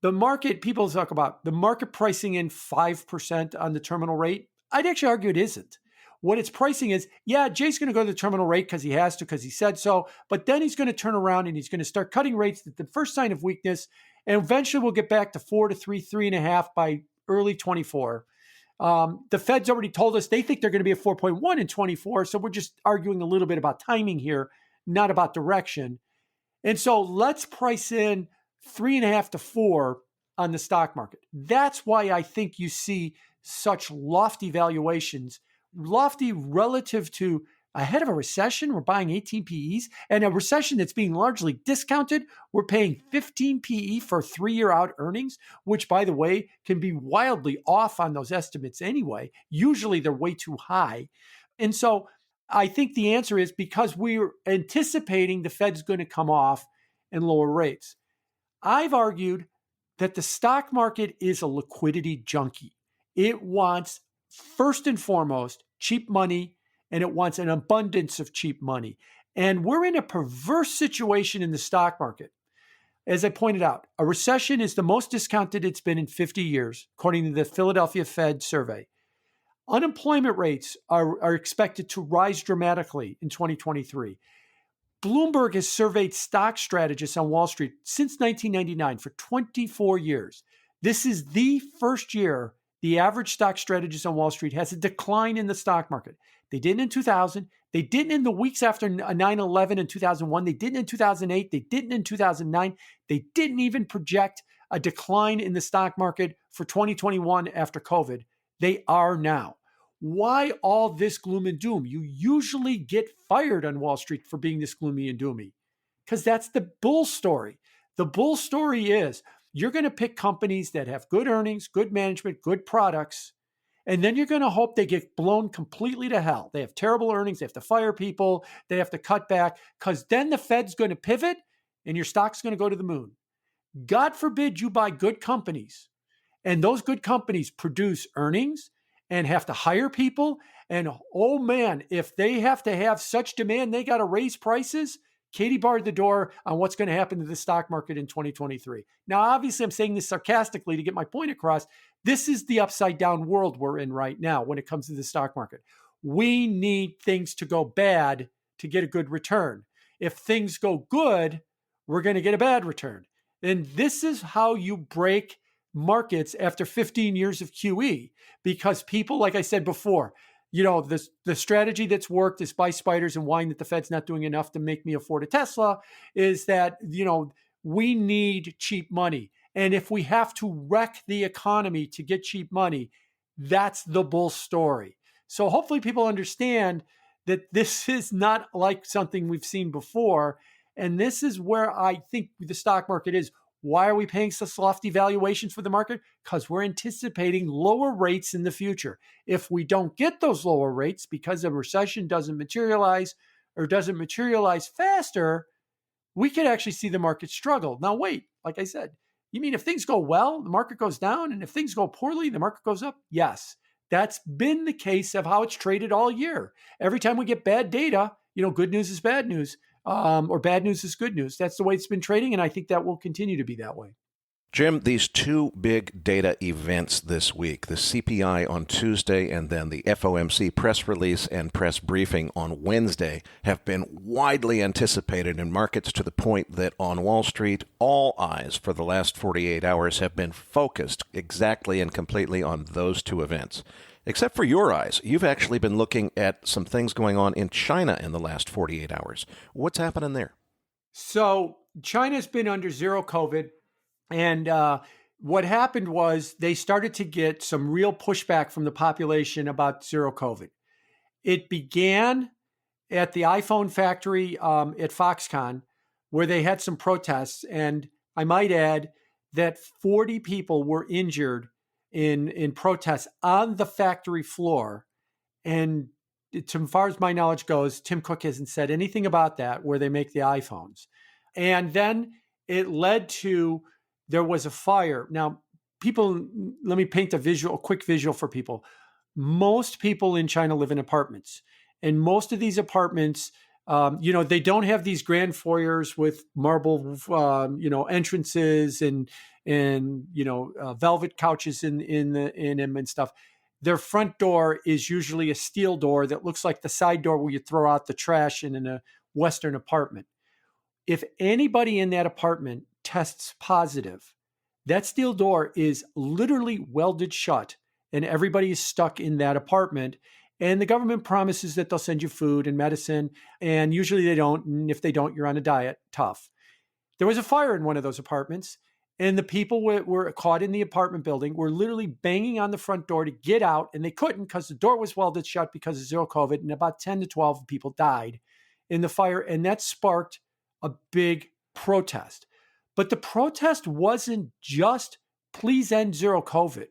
The market, people talk about the market pricing in 5% on the terminal rate. I'd actually argue it isn't. What it's pricing is, yeah, Jay's going to go to the terminal rate because he has to, because he said so, but then he's going to turn around and he's going to start cutting rates at the first sign of weakness, and eventually we'll get back to 4 to 3, 3.5 by early 24. The Fed's already told us they think they're going to be at 4.1 in 24. So we're just arguing a little bit about timing here, not about direction. And so let's price in 3.5 to 4 on the stock market. That's why I think you see such lofty valuations, lofty relative to ahead of a recession. We're buying 18 PEs, and a recession that's being largely discounted, we're paying 15 PE for 3-year out earnings, which, by the way, can be wildly off on those estimates anyway. Usually they're way too high. And so I think the answer is because we're anticipating the Fed's going to come off and lower rates. I've argued that the stock market is a liquidity junkie. It wants, first and foremost, cheap money, and it wants an abundance of cheap money. And we're in a perverse situation in the stock market. As I pointed out, a recession is the most discounted it's been in 50 years, according to the Philadelphia Fed survey. Unemployment rates are expected to rise dramatically in 2023. Bloomberg has surveyed stock strategists on Wall Street since 1999 for 24 years. This is the first year the average stock strategist on Wall Street has a decline in the stock market. They didn't in 2000. They didn't in the weeks after 9/11 in 2001. They didn't in 2008. They didn't in 2009. They didn't even project a decline in the stock market for 2021 after COVID. They are now. Why all this gloom and doom? You usually get fired on Wall Street for being this gloomy and doomy, because that's the bull story. The bull story is you're going to pick companies that have good earnings, good management, good products, and then you're going to hope they get blown completely to hell. They have terrible earnings. They have to fire people. They have to cut back, because then the Fed's going to pivot and your stock's going to go to the moon. God forbid you buy good companies and those good companies produce earnings and have to hire people. And oh man, if they have to have such demand, they got to raise prices. Katie barred the door on what's going to happen to the stock market in 2023. Now, obviously, I'm saying this sarcastically to get my point across. This is the upside down world we're in right now when it comes to the stock market. We need things to go bad to get a good return. If things go good, we're going to get a bad return. And this is how you break markets after 15 years of QE, because people, like I said before, the strategy that's worked is buy spiders and whine that the Fed's not doing enough to make me afford a Tesla, is that, we need cheap money. And if we have to wreck the economy to get cheap money, that's the bull story. So hopefully people understand that this is not like something we've seen before. And this is where I think the stock market is. Why are we paying such lofty valuations for the market? Because we're anticipating lower rates in the future. If we don't get those lower rates because a recession doesn't materialize or doesn't materialize faster, we could actually see the market struggle. Now, wait, like I said, you mean if things go well, the market goes down, and if things go poorly, the market goes up? Yes, that's been the case of how it's traded all year. Every time we get bad data, good news is bad news, or bad news is good news. That's the way it's been trading, and I think that will continue to be that way. Jim, these two big data events this week, the CPI on Tuesday and then the FOMC press release and press briefing on Wednesday, have been widely anticipated in markets to the point that on Wall Street, all eyes for the last 48 hours have been focused exactly and completely on those two events. Except for your eyes, you've actually been looking at some things going on in China in the last 48 hours. What's happening there? So China's been under zero COVID. And what happened was they started to get some real pushback from the population about zero COVID. It began at the iPhone factory at Foxconn, where they had some protests. And I might add that 40 people were injured in protests on the factory floor. And as far as my knowledge goes, Tim Cook hasn't said anything about that, where they make the iPhones. And then it led to there was a fire. Now, people, let me paint a quick visual for people. Most people in China live in apartments. And most of these apartments, they don't have these grand foyers with marble, entrances and velvet couches in them and stuff. Their front door is usually a steel door that looks like the side door where you throw out the trash in a Western apartment. If anybody in that apartment tests positive, that steel door is literally welded shut and everybody is stuck in that apartment. And the government promises that they'll send you food and medicine. And usually they don't. And if they don't, you're on a diet. Tough. There was a fire in one of those apartments. And the people were caught in the apartment building, were literally banging on the front door to get out. And they couldn't because the door was welded shut because of zero COVID. And about 10 to 12 people died in the fire. And that sparked a big protest. But the protest wasn't just, please end zero COVID.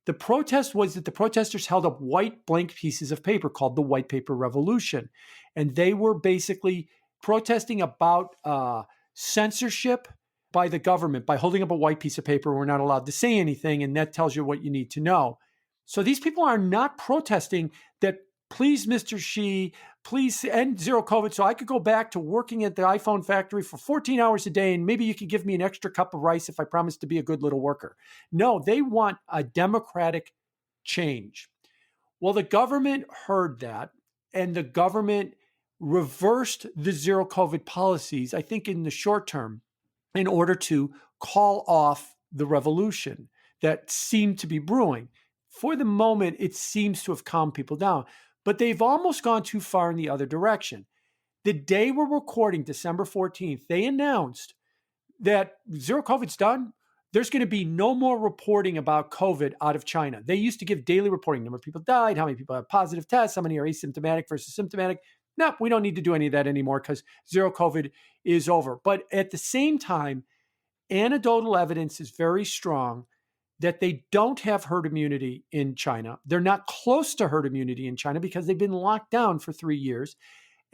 The protest was that the protesters held up white blank pieces of paper called the White Paper Revolution. And they were basically protesting about censorship by the government. By holding up a white piece of paper, we're not allowed to say anything, and that tells you what you need to know. So these people are not protesting that, please, Mr. Xi, please end zero COVID so I could go back to working at the iPhone factory for 14 hours a day and maybe you could give me an extra cup of rice if I promise to be a good little worker. No, they want a democratic change. Well, the government heard that and the government reversed the zero COVID policies, I think in the short term, in order to call off the revolution that seemed to be brewing. For the moment, it seems to have calmed people down. But they've almost gone too far in the other direction. The day we're recording, December 14th, they announced that zero COVID's done. There's going to be no more reporting about COVID out of China. They used to give daily reporting. Number of people died, how many people have positive tests, how many are asymptomatic versus symptomatic. No, we don't need to do any of that anymore because zero COVID is over. But at the same time, anecdotal evidence is very strong that they don't have herd immunity in China. They're not close to herd immunity in China because they've been locked down for 3 years.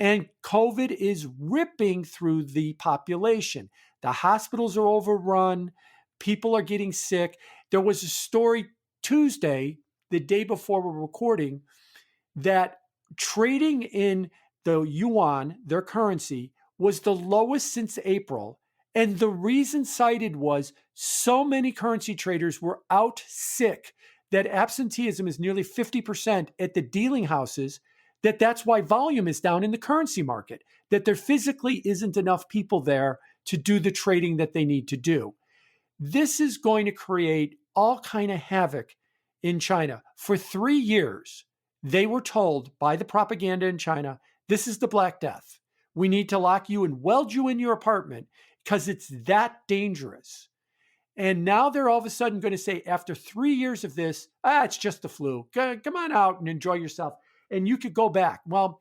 And COVID is ripping through the population. The hospitals are overrun. People are getting sick. There was a story Tuesday, the day before we're recording, that trading in the yuan, their currency, was the lowest since April. And the reason cited was so many currency traders were out sick that absenteeism is nearly 50% at the dealing houses, that's why volume is down in the currency market, that there physically isn't enough people there to do the trading that they need to do. This is going to create all kind of havoc in China. For 3 years, they were told by the propaganda in China, this is the Black Death. We need to lock you and weld you in your apartment because it's that dangerous. And now they're all of a sudden going to say, after 3 years of this, it's just the flu. Come on out and enjoy yourself. And you could go back. Well,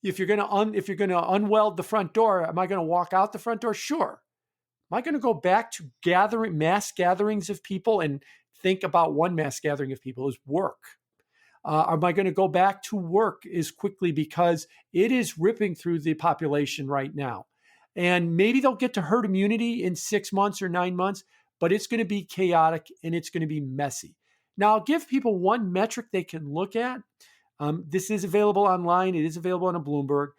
if you're going to unweld the front door, am I going to walk out the front door? Sure. Am I going to go back to mass gatherings of people and think about one mass gathering of people is work? Am I going to go back to work as quickly because it is ripping through the population right now? And maybe they'll get to herd immunity in 6 months or 9 months, but it's going to be chaotic and it's going to be messy. Now, I'll give people one metric they can look at. This is available online. It is available on a Bloomberg.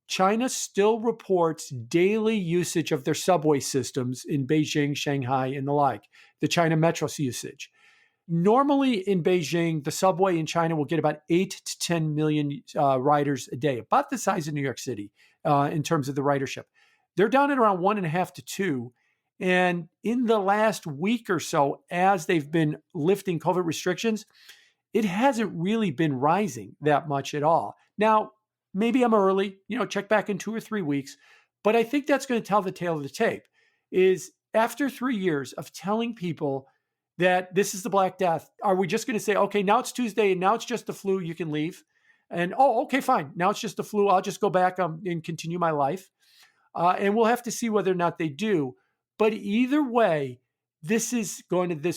China still reports daily usage of their subway systems in Beijing, Shanghai, and the like, the China metro usage. Normally in Beijing, the subway in China will get about 8 to 10 million riders a day, about the size of New York City in terms of the ridership. They're down at around 1.5 to 2. And in the last week or so, as they've been lifting COVID restrictions, it hasn't really been rising that much at all. Now, maybe I'm early, check back in 2 or 3 weeks, but I think that's going to tell the tale of the tape is after 3 years of telling people that this is the Black Death, are we just going to say, okay, now it's Tuesday and now it's just the flu, you can leave? And, okay, fine. Now it's just the flu. I'll just go back and continue my life. And we'll have to see whether or not they do. But either way, this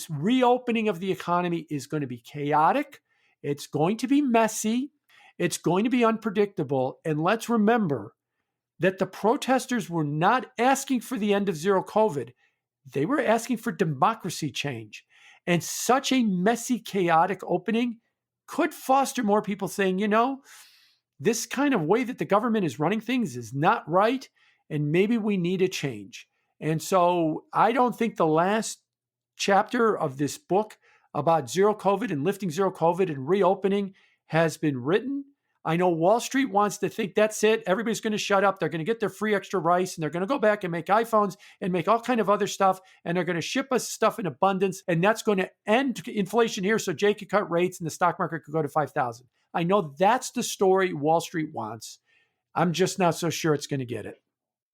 reopening of the economy is going to be chaotic. It's going to be messy. It's going to be unpredictable. And let's remember that the protesters were not asking for the end of zero COVID. They were asking for democracy change. And such a messy, chaotic opening could foster more people saying, this kind of way that the government is running things is not right. And maybe we need a change. And so I don't think the last chapter of this book about zero COVID and lifting zero COVID and reopening has been written. I know Wall Street wants to think that's it. Everybody's going to shut up. They're going to get their free extra rice and they're going to go back and make iPhones and make all kind of other stuff. And they're going to ship us stuff in abundance. And that's going to end inflation here. So Jay could cut rates and the stock market could go to 5,000. I know that's the story Wall Street wants. I'm just not so sure it's going to get it.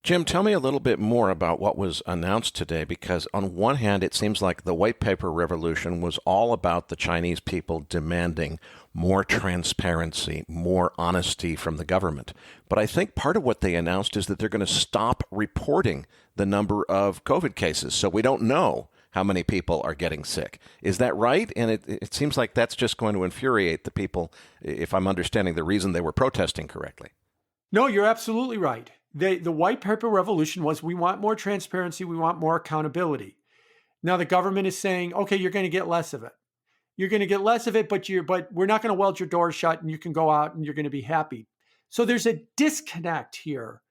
Jim, tell me a little bit more about what was announced today, because on one hand, it seems like the white paper revolution was all about the Chinese people demanding more transparency, more honesty from the government. But I think part of what they announced is that they're going to stop reporting the number of COVID cases. So we don't know how many people are getting sick. Is that right? And it seems like that's just going to infuriate the people, if I'm understanding the reason they were protesting correctly. No, you're absolutely right. The white paper revolution was we want more transparency, we want more accountability. Now the government is saying, okay, you're going to get less of it. You're going to get less of it, but we're not going to weld your doors shut and you can go out and you're going to be happy. So there's a disconnect here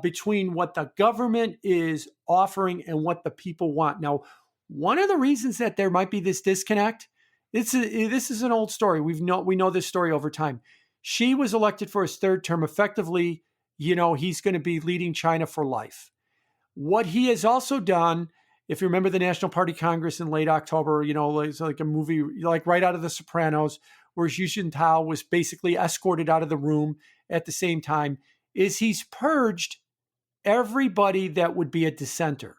between what the government is offering and what the people want. Now, one of the reasons that there might be this disconnect, this is an old story. We know this story over time. Xi was elected for his third term. Effectively, he's going to be leading China for life. What he has also done, if you remember the National Party Congress in late October, it's like a movie, like right out of The Sopranos, where Xi Jinping was basically escorted out of the room at the same time, is he's purged everybody that would be a dissenter.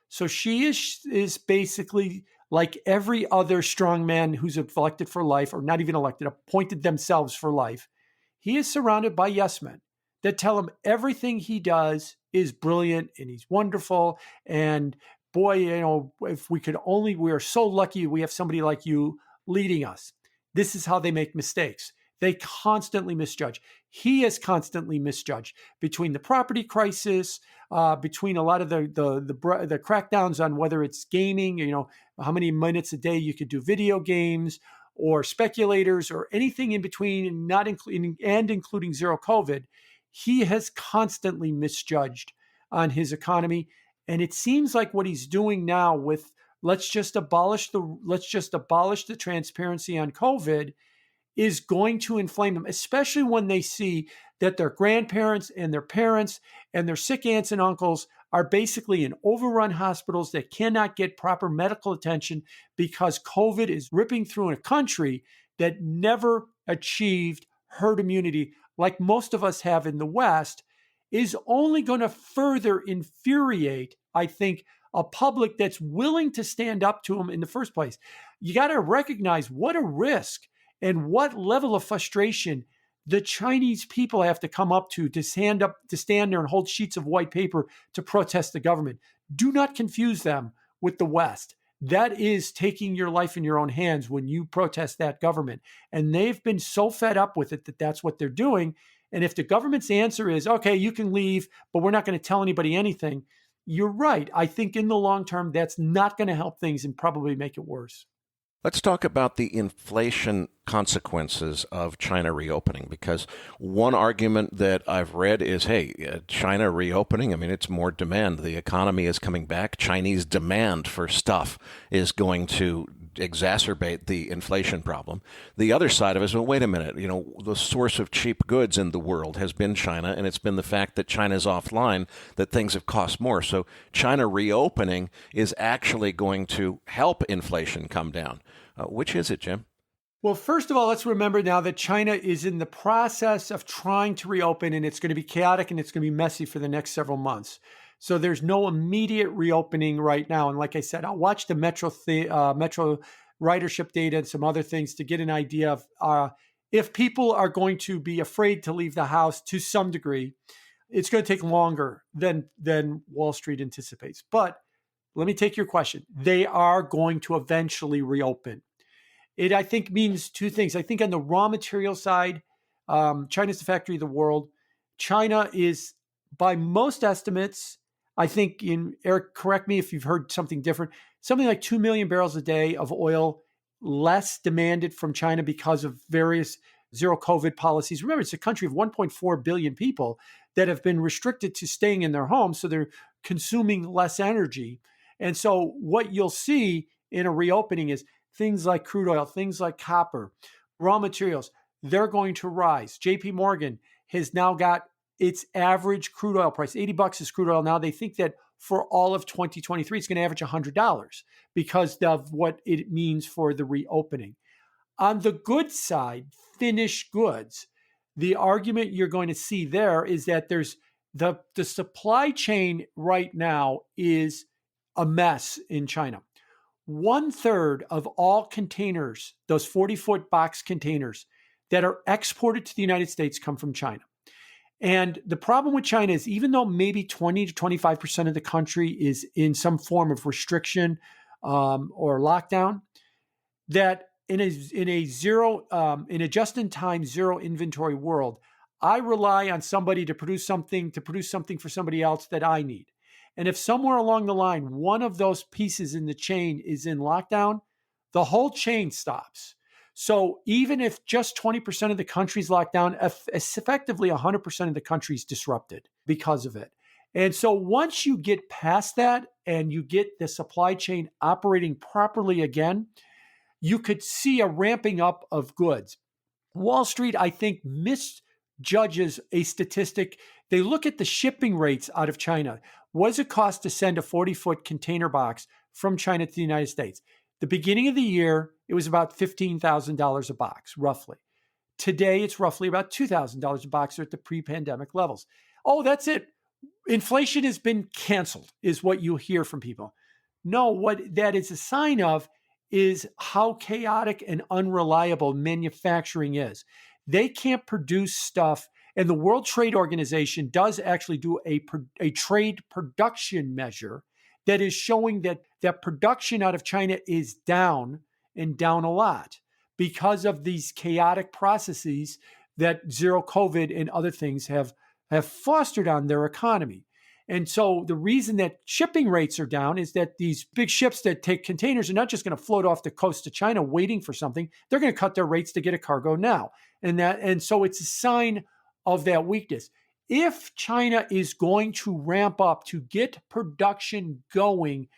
So Xi is basically like every other strongman who's elected for life, or not even elected, appointed themselves for life. He is surrounded by yes men that tell him everything he does is brilliant and he's wonderful. And boy, if we are so lucky we have somebody like you leading us. This is how they make mistakes. They constantly misjudge. He has constantly misjudged between the property crisis, between a lot of the crackdowns on whether it's gaming, how many minutes a day you could do video games, or speculators, or anything in between, including zero COVID. He has constantly misjudged on his economy. And it seems like what he's doing now with let's just abolish the transparency on COVID is going to inflame them, especially when they see that their grandparents and their parents and their sick aunts and uncles are basically in overrun hospitals that cannot get proper medical attention because COVID is ripping through a country that never achieved herd immunity like most of us have in the West, is only going to further infuriate, I think, a public that's willing to stand up to them in the first place. You got to recognize what a risk and what level of frustration the Chinese people have to come up to stand there and hold sheets of white paper to protest the government. Do not confuse them with the West. That is taking your life in your own hands when you protest that government. And they've been so fed up with it that that's what they're doing. And if the government's answer is, okay, you can leave, but we're not going to tell anybody anything, you're right. I think in the long term, that's not going to help things and probably make it worse. Let's talk about the inflation consequences of China reopening, because one argument that I've read is, hey, China reopening, I mean, it's more demand. The economy is coming back. Chinese demand for stuff is going to exacerbate the inflation problem. The other side of it is, well, wait a minute, the source of cheap goods in the world has been China, and it's been the fact that China's offline that things have cost more. So China reopening is actually going to help inflation come down. Which is it, Jim? Well, first of all, let's remember now that China is in the process of trying to reopen, and it's going to be chaotic and it's going to be messy for the next several months. So there's no immediate reopening right now. And like I said, I'll watch the Metro ridership data and some other things to get an idea of if people are going to be afraid to leave the house to some degree. It's going to take longer than Wall Street anticipates. But let me take your question. They are going to eventually reopen. It, I think, means two things. I think on the raw material side, China's the factory of the world. China is, by most estimates, I think, Eric, correct me if you've heard something different, something like 2 million barrels a day of oil less demanded from China because of various zero COVID policies. Remember, it's a country of 1.4 billion people that have been restricted to staying in their homes, so they're consuming less energy. And so what you'll see in a reopening is things like crude oil, things like copper, raw materials, they're going to rise. JP Morgan has now got its average crude oil price. $80 is crude oil now. They think that for all of 2023, it's going to average $100 because of what it means for the reopening. On the good side, finished goods, the argument you're going to see there is that there's the supply chain right now is a mess in China. 1/3 of all containers, those 40-foot box containers that are exported to the United States come from China. And the problem with China is even though maybe 20 to 25% of the country is in some form of restriction or lockdown, that in a just-in-time zero inventory world, I rely on somebody to produce something for somebody else that I need. And if somewhere along the line, one of those pieces in the chain is in lockdown, the whole chain stops. So even if just 20% of the country's locked down, effectively 100% of the country's disrupted because of it. And so once you get past that and you get the supply chain operating properly again, you could see a ramping up of goods. Wall Street, I think, misjudges a statistic. They look at the shipping rates out of China. What does it cost to send a 40-foot container box from China to the United States? The beginning of the year, it was about $15,000 a box, roughly. Today, it's roughly about $2,000 a box at the pre-pandemic levels. Oh, that's it. Inflation has been canceled, is what you hear from people. No, what that is a sign of is how chaotic and unreliable manufacturing is. They can't produce stuff. And the World Trade Organization does actually do a trade production measure that is showing that production out of China is down and down a lot because of these chaotic processes that zero COVID and other things have fostered on their economy. And so the reason that shipping rates are down is that these big ships that take containers are not just going to float off the coast of China waiting for something. They're going to cut their rates to get a cargo now. And so it's a sign of that weakness. If China is going to ramp up to get production going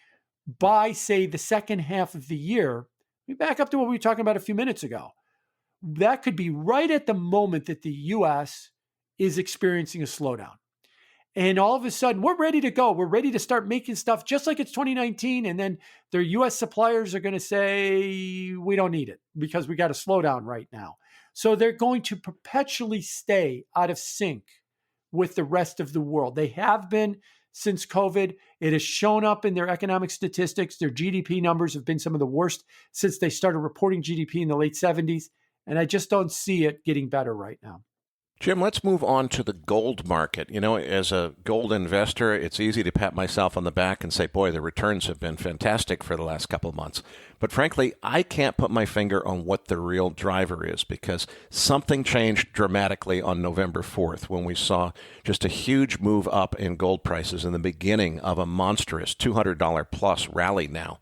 by, say, the second half of the year, we back up to what we were talking about a few minutes ago. That could be right at the moment that the U.S. is experiencing a slowdown. And all of a sudden, we're ready to go. We're ready to start making stuff just like it's 2019. And then their U.S. suppliers are going to say, we don't need it because we got a slowdown right now. So they're going to perpetually stay out of sync with the rest of the world. They have been since COVID. It has shown up in their economic statistics. Their GDP numbers have been some of the worst since they started reporting GDP in the late 70s. And I just don't see it getting better right now. Jim, let's move on to the gold market. You know, as a gold investor, it's easy to pat myself on the back and say, boy, the returns have been fantastic for the last couple of months. But frankly, I can't put my finger on what the real driver is, because something changed dramatically on November 4th when we saw just a huge move up in gold prices in the beginning of a monstrous $200 plus rally now.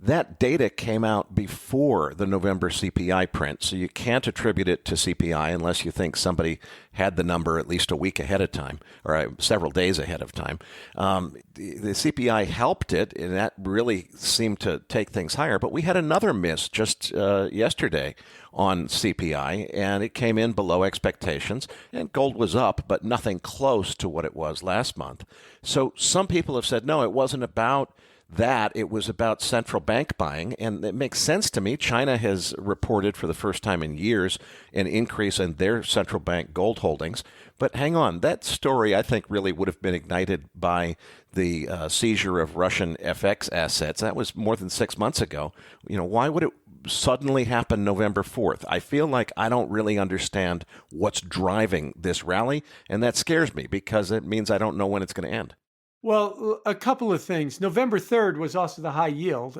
That data came out before the November CPI print, so you can't attribute it to CPI unless you think somebody had the number at least a week ahead of time, or several days ahead of time. The CPI helped it, and that really seemed to take things higher. But we had another miss just yesterday on CPI, and it came in below expectations, and gold was up, but nothing close to what it was last month. So some people have said, no, it wasn't about that, it was about central bank buying, and it makes sense to me. China has reported for the first time in years an increase in their central bank gold holdings. But hang on, that story I think really would have been ignited by the seizure of Russian FX assets. That was more than 6 months ago. You know, why would it suddenly happen November 4th? I feel like I don't really understand what's driving this rally, and that scares me because it means I don't know when it's going to end. Well, a couple of things. November 3rd was also the high yield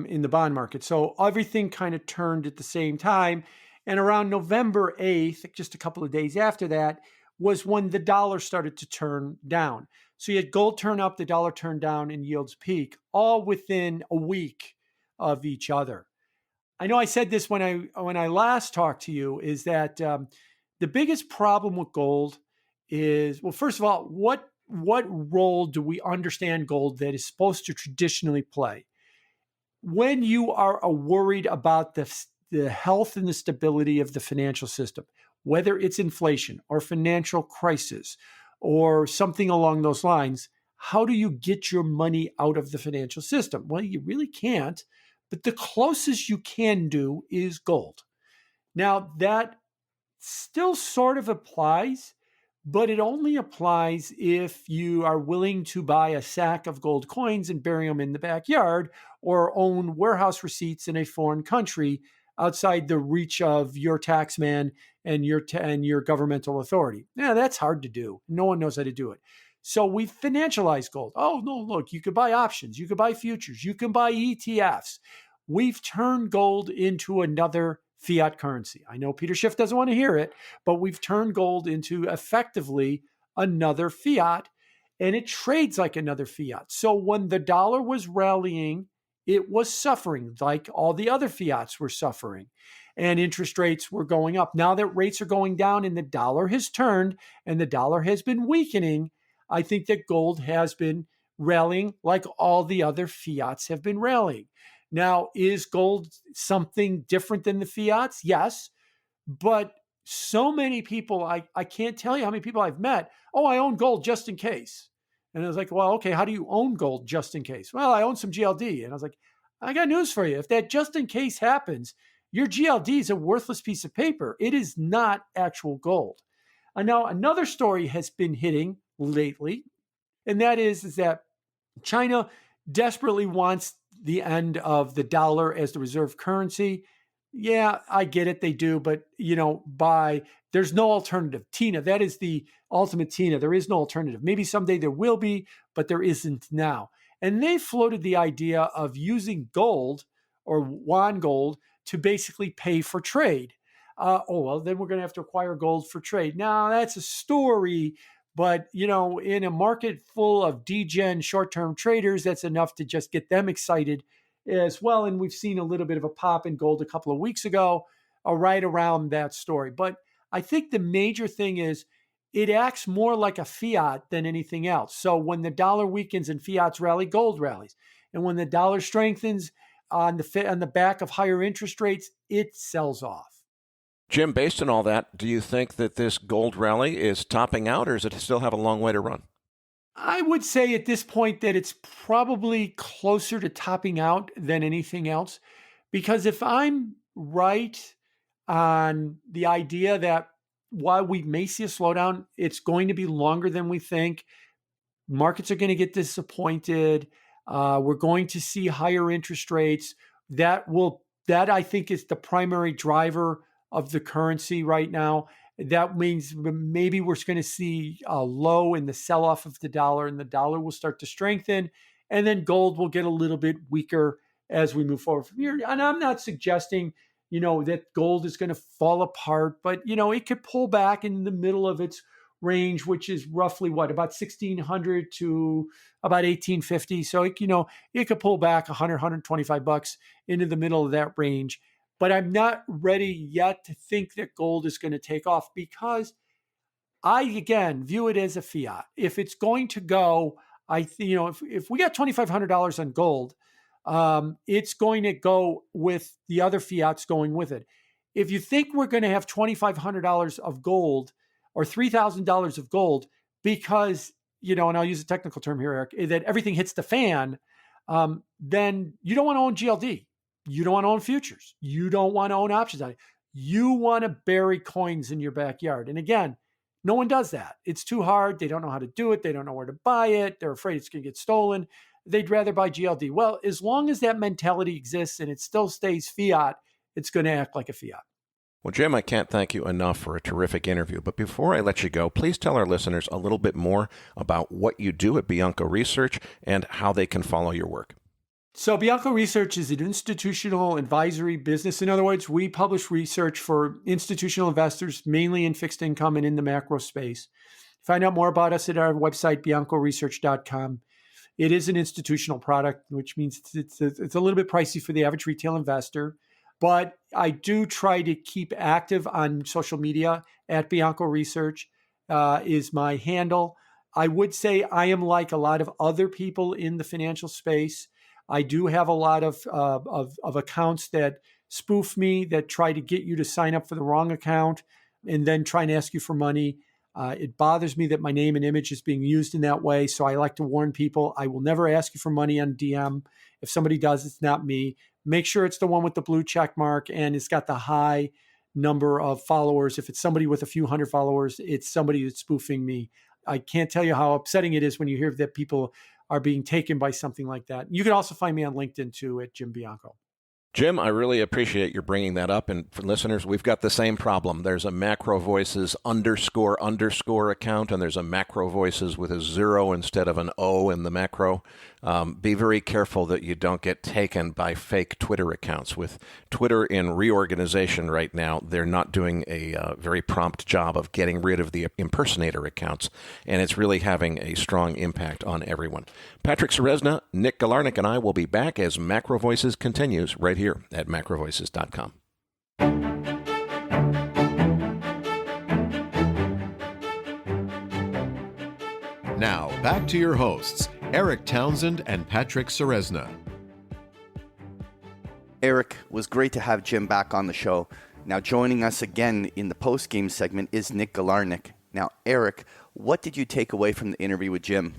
in the bond market. So everything kind of turned at the same time. And around November 8th, just a couple of days after that, was when the dollar started to turn down. So you had gold turn up, the dollar turn down, and yields peak, all within a week of each other. I know I said this when I last talked to you, is that the biggest problem with gold is, well, first of all, what role do we understand gold that is supposed to traditionally play? When you are worried about the health and the stability of the financial system, whether it's inflation or financial crisis or something along those lines, how do you get your money out of the financial system? Well, you really can't, but the closest you can do is gold. Now, that still sort of applies, but it only applies if you are willing to buy a sack of gold coins and bury them in the backyard, or own warehouse receipts in a foreign country outside the reach of your taxman and your governmental authority. Yeah, that's hard to do. No one knows how to do it. So we financialize gold. Oh, no, look, you could buy options. You could buy futures. You can buy ETFs. We've turned gold into another fiat currency. I know Peter Schiff doesn't want to hear it, but we've turned gold into effectively another fiat, and it trades like another fiat. So when the dollar was rallying, it was suffering like all the other fiats were suffering, and interest rates were going up. Now that rates are going down and the dollar has turned and the dollar has been weakening, I think that gold has been rallying like all the other fiats have been rallying. Now, is gold something different than the fiats? Yes. But so many people, I can't tell you how many people I've met. Oh, I own gold just in case. And I was like, well, okay, how do you own gold just in case? Well, I own some GLD. And I was like, I got news for you. If that just in case happens, your GLD is a worthless piece of paper. It is not actual gold. And now another story has been hitting lately, and that is that China desperately wants the end of the dollar as the reserve currency. Yeah, I get it. They do. But, there's no alternative. Tina, that is the ultimate Tina. There is no alternative. Maybe someday there will be, but there isn't now. And they floated the idea of using gold or yuan gold to basically pay for trade. Then we're going to have to acquire gold for trade. Now, that's a story. But, in a market full of degen short-term traders, that's enough to just get them excited as well. And we've seen a little bit of a pop in gold a couple of weeks ago, right around that story. But I think the major thing is it acts more like a fiat than anything else. So when the dollar weakens and fiats rally, gold rallies. And when the dollar strengthens on the back of higher interest rates, it sells off. Jim, based on all that, do you think that this gold rally is topping out, or does it still have a long way to run? I would say at this point that it's probably closer to topping out than anything else, because if I'm right on the idea that while we may see a slowdown, it's going to be longer than we think. Markets are going to get disappointed. We're going to see higher interest rates. That I think is the primary driver of the currency right now. That means maybe we're going to see a low in the sell-off of the dollar, and the dollar will start to strengthen, and then gold will get a little bit weaker as we move forward from here. And I'm not suggesting, that gold is going to fall apart, but, it could pull back in the middle of its range, which is roughly about 1,600 to about 1,850. So, it could pull back $100, $125 into the middle of that range. But I'm not ready yet to think that gold is going to take off, because I, again, view it as a fiat. If it's going to go, if we got $2,500 on gold, it's going to go with the other fiats going with it. If you think we're going to have $2,500 of gold or $3,000 of gold because, and I'll use a technical term here, Eric, that everything hits the fan, then you don't want to own GLD. You don't want to own futures. You don't want to own options on it. You want to bury coins in your backyard. And again, no one does that. It's too hard. They don't know how to do it. They don't know where to buy it. They're afraid it's going to get stolen. They'd rather buy GLD. Well, as long as that mentality exists and it still stays fiat, it's going to act like a fiat. Well, Jim, I can't thank you enough for a terrific interview. But before I let you go, please tell our listeners a little bit more about what you do at Bianco Research and how they can follow your work. So Bianco Research is an institutional advisory business. In other words, we publish research for institutional investors, mainly in fixed income and in the macro space. Find out more about us at our website, biancoresearch.com. It is an institutional product, which means it's a little bit pricey for the average retail investor. But I do try to keep active on social media. At Bianco Research is my handle. I would say I am like a lot of other people in the financial space. I do have a lot of accounts that spoof me, that try to get you to sign up for the wrong account and then try and ask you for money. It bothers me that my name and image is being used in that way. So I like to warn people, I will never ask you for money on DM. If somebody does, it's not me. Make sure it's the one with the blue check mark and it's got the high number of followers. If it's somebody with a few hundred followers, it's somebody that's spoofing me. I can't tell you how upsetting it is when you hear that people are being taken by something like that. You can also find me on LinkedIn too at Jim Bianco. Jim, I really appreciate your bringing that up. And for listeners, we've got the same problem. There's a MacroVoices __ account, and there's a MacroVoices with a 0 instead of an O in the macro. Be very careful that you don't get taken by fake Twitter accounts. With Twitter in reorganization right now, they're not doing a very prompt job of getting rid of the impersonator accounts, and it's really having a strong impact on everyone. Patrick Ceresna, Nick Galarnik, and I will be back as MacroVoices continues right here at MacroVoices.com. Now, back to your hosts, Eric Townsend and Patrick Ceresna. Eric, was great to have Jim back on the show. Now, joining us again in the post-game segment is Nick Galarnik. Now, Eric, what did you take away from the interview with Jim?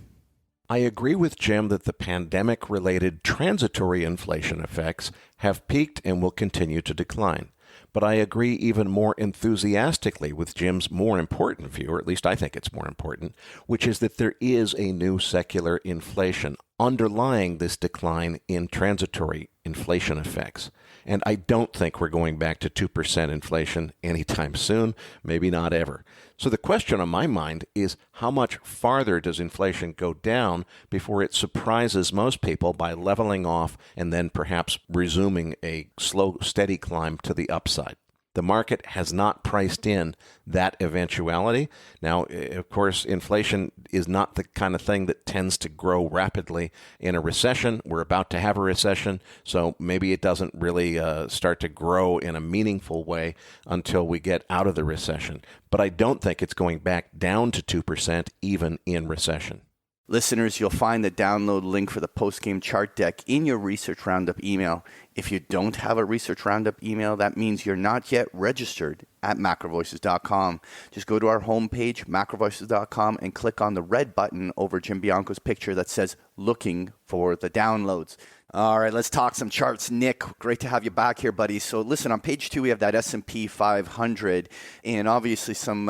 I agree with Jim that the pandemic-related transitory inflation effects have peaked and will continue to decline. But I agree even more enthusiastically with Jim's more important view, or at least I think it's more important, which is that there is a new secular inflation underlying this decline in transitory inflation effects. And I don't think we're going back to 2% inflation anytime soon, maybe not ever. So the question on my mind is, how much farther does inflation go down before it surprises most people by leveling off and then perhaps resuming a slow, steady climb to the upside? The market has not priced in that eventuality. Now, of course, inflation is not the kind of thing that tends to grow rapidly in a recession. We're about to have a recession, so maybe it doesn't really start to grow in a meaningful way until we get out of the recession. But I don't think it's going back down to 2% even in recession. Listeners, you'll find the download link for the post-game chart deck in your Research Roundup email. If you don't have a Research Roundup email, that means you're not yet registered at MacroVoices.com. Just go to our homepage, MacroVoices.com, and click on the red button over Jim Bianco's picture that says looking for the downloads. All right, let's talk some charts. Nick, great to have you back here, buddy. So listen, on page 2, we have that S&P 500 and obviously some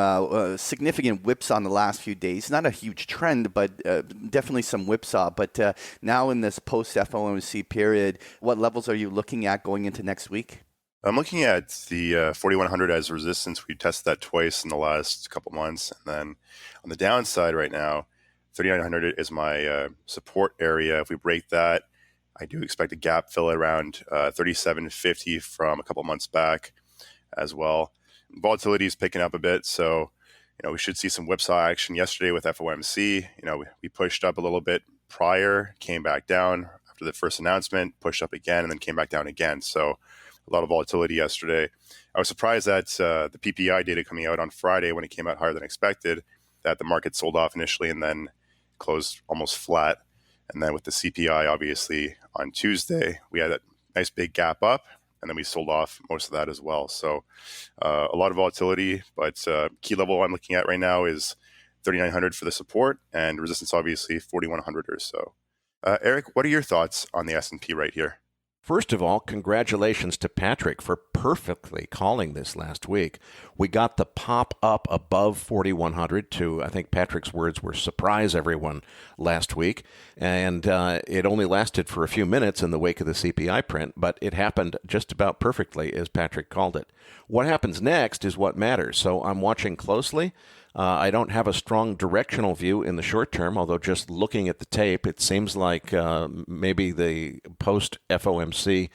significant whipsaw in the last few days. Not a huge trend, but definitely some whipsaw. But now in this post-FOMC period, what levels are you looking at going into next week? I'm looking at the 4,100 as resistance. We tested that twice in the last couple months. And then on the downside right now, 3,900 is my support area. If we break that, I do expect a gap fill at around 37.50 from a couple months back as well. Volatility is picking up a bit, so we should see some whipsaw action yesterday with FOMC. We pushed up a little bit prior, came back down after the first announcement, pushed up again, and then came back down again. So a lot of volatility yesterday. I was surprised that the PPI data coming out on Friday, when it came out higher than expected, that the market sold off initially and then closed almost flat. And then with the CPI, obviously, on Tuesday, we had a nice big gap up, and then we sold off most of that as well. So a lot of volatility, but key level I'm looking at right now is 3,900 for the support, and resistance, obviously, 4,100 or so. Eric, what are your thoughts on the S&P right here? First of all, congratulations to Patrick for perfectly calling this last week. We got the pop up above 4,100 to, I think Patrick's words were, surprise everyone last week. And it only lasted for a few minutes in the wake of the CPI print, but it happened just about perfectly as Patrick called it. What happens next is what matters. So I'm watching closely. I don't have a strong directional view in the short term, although just looking at the tape, it seems like maybe the post-FOMC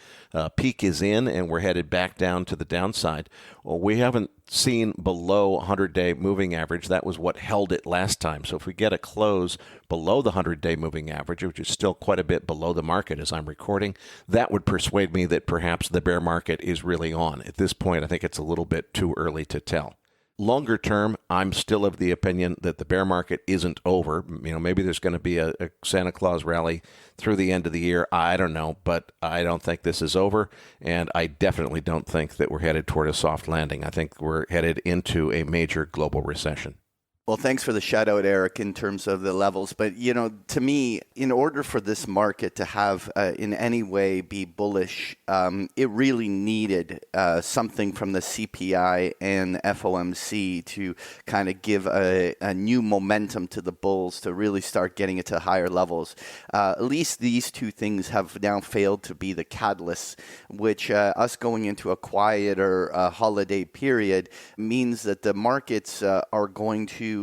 peak is in and we're headed back down to the downside. Well, we haven't seen below 100-day moving average. That was what held it last time. So if we get a close below the 100-day moving average, which is still quite a bit below the market as I'm recording, that would persuade me that perhaps the bear market is really on. At this point, I think it's a little bit too early to tell. Longer term, I'm still of the opinion that the bear market isn't over. Maybe there's going to be a Santa Claus rally through the end of the year. I don't know, but I don't think this is over, and I definitely don't think that we're headed toward a soft landing. I think we're headed into a major global recession. Well, thanks for the shout out, Eric, in terms of the levels. But, to me, in order for this market to have in any way be bullish, it really needed something from the CPI and FOMC to kind of give a new momentum to the bulls to really start getting it to higher levels. At least these two things have now failed to be the catalysts, which us going into a quieter holiday period means that the markets are going to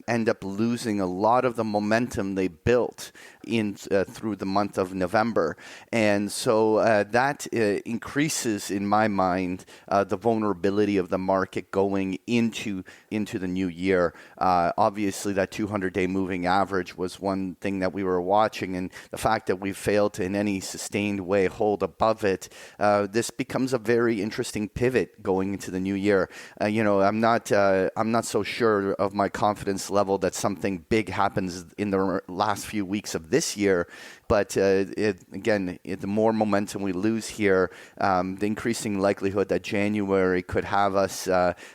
end up losing a lot of the momentum they built in through the month of November. And so that increases, in my mind, the vulnerability of the market going into the new year. Obviously, that 200-day moving average was one thing that we were watching, and the fact that we failed to in any sustained way hold above it, this becomes a very interesting pivot going into the new year. I'm not so sure of my confidence level that something big happens in the last few weeks of this year. But the more momentum we lose here, the increasing likelihood that January could have us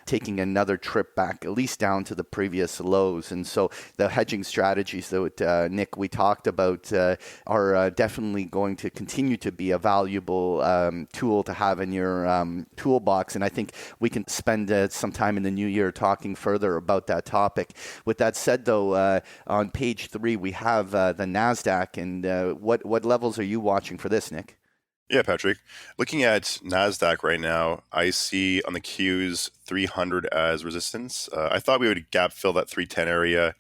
taking another trip back, at least down to the previous lows. And so the hedging strategies that, Nick, we talked about are definitely going to continue to be a valuable tool to have in your toolbox. And I think we can spend some time in the new year talking further about that topic. With that said, though, on page 3, we have the NASDAQ. And what levels are you watching for this, Nick? Yeah, Patrick. Looking at NASDAQ right now, I see on the Qs 300 as resistance. I thought we would gap fill that 310 area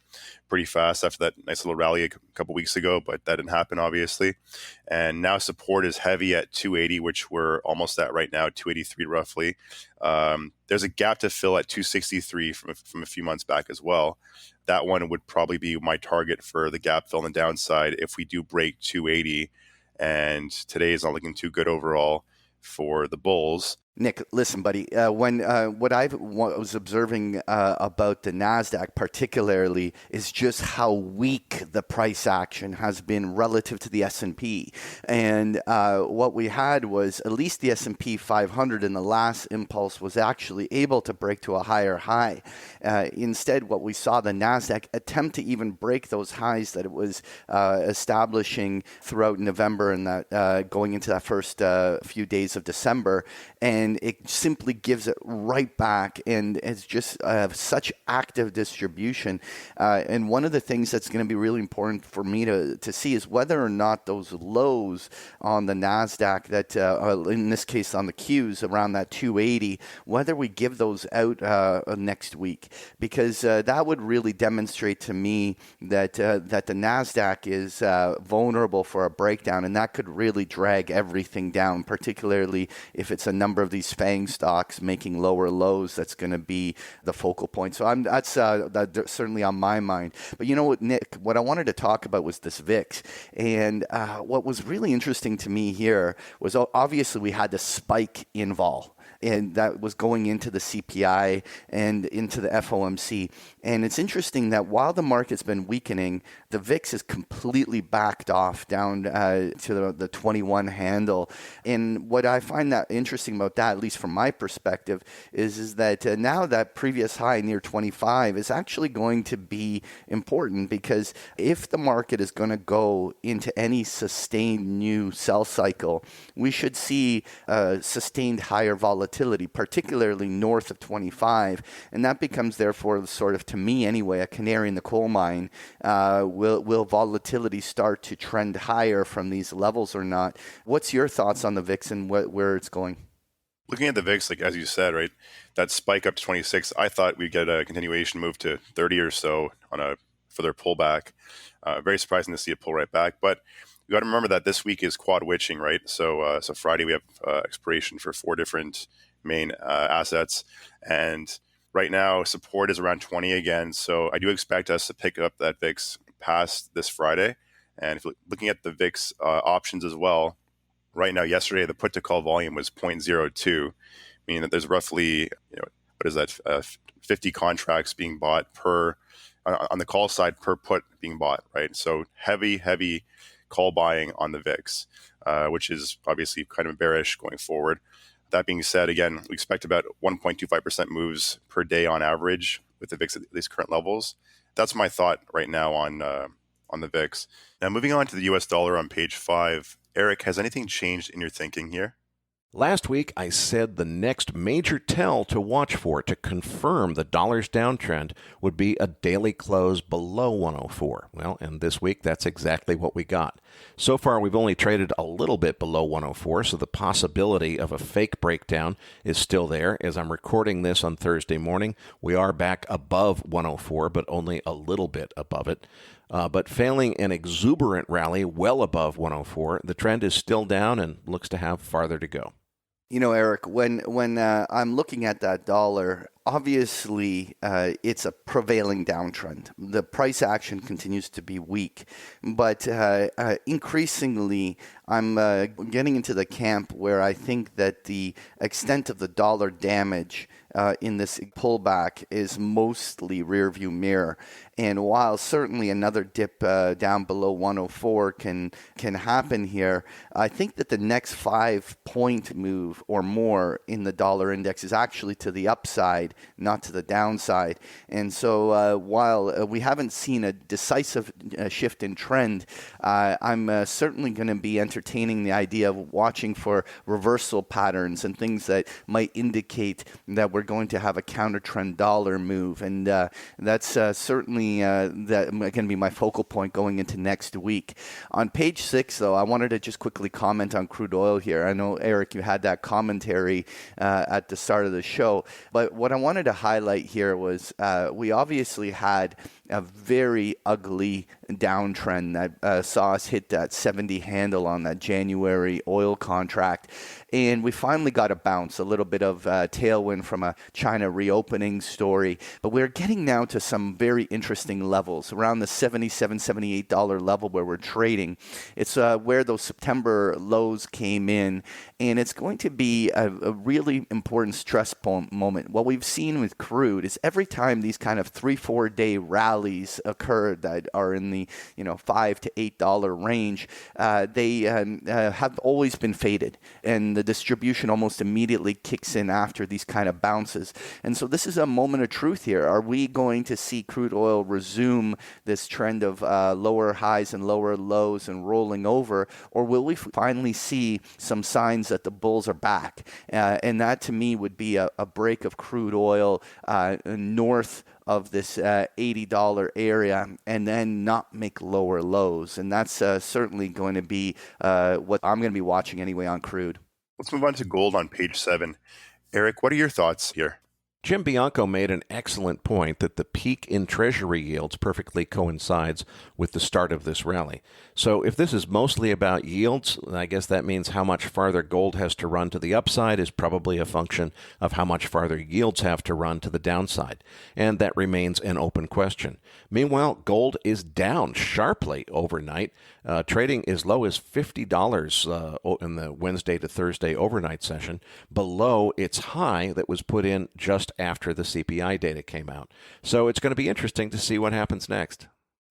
pretty fast after that nice little rally a couple weeks ago, but that didn't happen, obviously. And now support is heavy at 280, which we're almost at right now, 283 roughly. There's a gap to fill at 263 from a few months back as well. That one would probably be my target for the gap fill on the downside if we do break 280. And today is not looking too good overall for the bulls. Nick, listen, buddy. What I was observing about the Nasdaq, particularly, is just how weak the price action has been relative to the S&P. And what we had was at least the S&P 500 in the last impulse was actually able to break to a higher high. Instead, what we saw the Nasdaq attempt to even break those highs that it was establishing throughout November and that going into that first few days of December. And it simply gives it right back, and it's just such active distribution. And one of the things that's going to be really important for me to see is whether or not those lows on the NASDAQ that, in this case on the Qs, around that 280, whether we give those out next week. Because that would really demonstrate to me that the NASDAQ is vulnerable for a breakdown, and that could really drag everything down, particularly if it's a number of these FANG stocks making lower lows. That's going to be the focal point. So that's certainly on my mind. But you know what, Nick, what I wanted to talk about was this VIX. And what was really interesting to me here was obviously we had the spike in vol. And that was going into the CPI and into the FOMC. And it's interesting that while the market's been weakening, the VIX is completely backed off down to the 21 handle. And what I find that interesting about that, at least from my perspective, is that now that previous high near 25 is actually going to be important, because if the market is going to go into any sustained new sell cycle, we should see sustained higher volatility, particularly north of 25. And that becomes, therefore, sort of, to me anyway, a canary in the coal mine. Will volatility start to trend higher from these levels or not? What's your thoughts on the VIX and where it's going? Looking at the VIX, like as you said, right, that spike up to 26, I thought we'd get a continuation move to 30 or so on a further pullback. Very surprising to see it pull right back. But you got to remember that this week is quad witching, right? So Friday we have expiration for 4 different main assets, and right now support is around 20 again. So I do expect us to pick up that VIX past this Friday. And if looking at the VIX options as well, right now, yesterday the put to call volume was 0.02, meaning that there's roughly 50 contracts being bought per on the call side per put being bought, right? So heavy call buying on the VIX, which is obviously kind of bearish going forward. That being said, again, we expect about 1.25% moves per day on average with the VIX at these current levels. That's my thought right now on the VIX. Now, moving on to the US dollar on page 5. Eric, has anything changed in your thinking here? Last week, I said the next major tell to watch for to confirm the dollar's downtrend would be a daily close below 104. Well, and this week, that's exactly what we got. So far, we've only traded a little bit below 104, so the possibility of a fake breakdown is still there. As I'm recording this on Thursday morning, we are back above 104, but only a little bit above it. But failing an exuberant rally well above 104, the trend is still down and looks to have farther to go. You know, Eric, when I'm looking at that dollar, obviously it's a prevailing downtrend. The price action continues to be weak, but increasingly I'm getting into the camp where I think that the extent of the dollar damage in this pullback is mostly rearview mirror. And while certainly another dip down below 104 can happen here, I think that the next 5-point move or more in the dollar index is actually to the upside, not to the downside. And so while we haven't seen a decisive shift in trend, I'm certainly going to be entertaining the idea of watching for reversal patterns and things that might indicate that we're going to have a counter trend dollar move. And that's certainly that going to be my focal point going into next week. On page 6, though, I wanted to just quickly comment on crude oil here. I know, Eric, you had that commentary at the start of the show, but what I wanted to highlight here was we obviously had a very ugly downtrend that saw us hit that 70 handle on that January oil contract. and we finally got a bounce, a little bit of tailwind from a China reopening story. But we're getting now to some very interesting levels, around the $77, $78 level where we're trading. It's where those September lows came in, and it's going to be a really important stress moment. What we've seen with crude is every time these kind of 3-4 day rallies occur that are in the $5 to $8 range, they have always been faded, and the distribution almost immediately kicks in after these kind of bounces. And so this is a moment of truth here. Are we going to see crude oil resume this trend of lower highs and lower lows and rolling over, or will we finally see some signs that the bulls are back? And that to me would be a break of crude oil north of this $80 area and then not make lower lows. And that's certainly going to be what I'm going to be watching anyway on crude. Let's move on to gold on page 7. Eric, what are your thoughts here? Jim Bianco made an excellent point that the peak in Treasury yields perfectly coincides with the start of this rally. So if this is mostly about yields, I guess that means how much farther gold has to run to the upside is probably a function of how much farther yields have to run to the downside. And that remains an open question. Meanwhile, gold is down sharply overnight, trading as low as $50 in the Wednesday to Thursday overnight session, below its high that was put in just after the CPI data came out. So it's going to be interesting to see what happens next.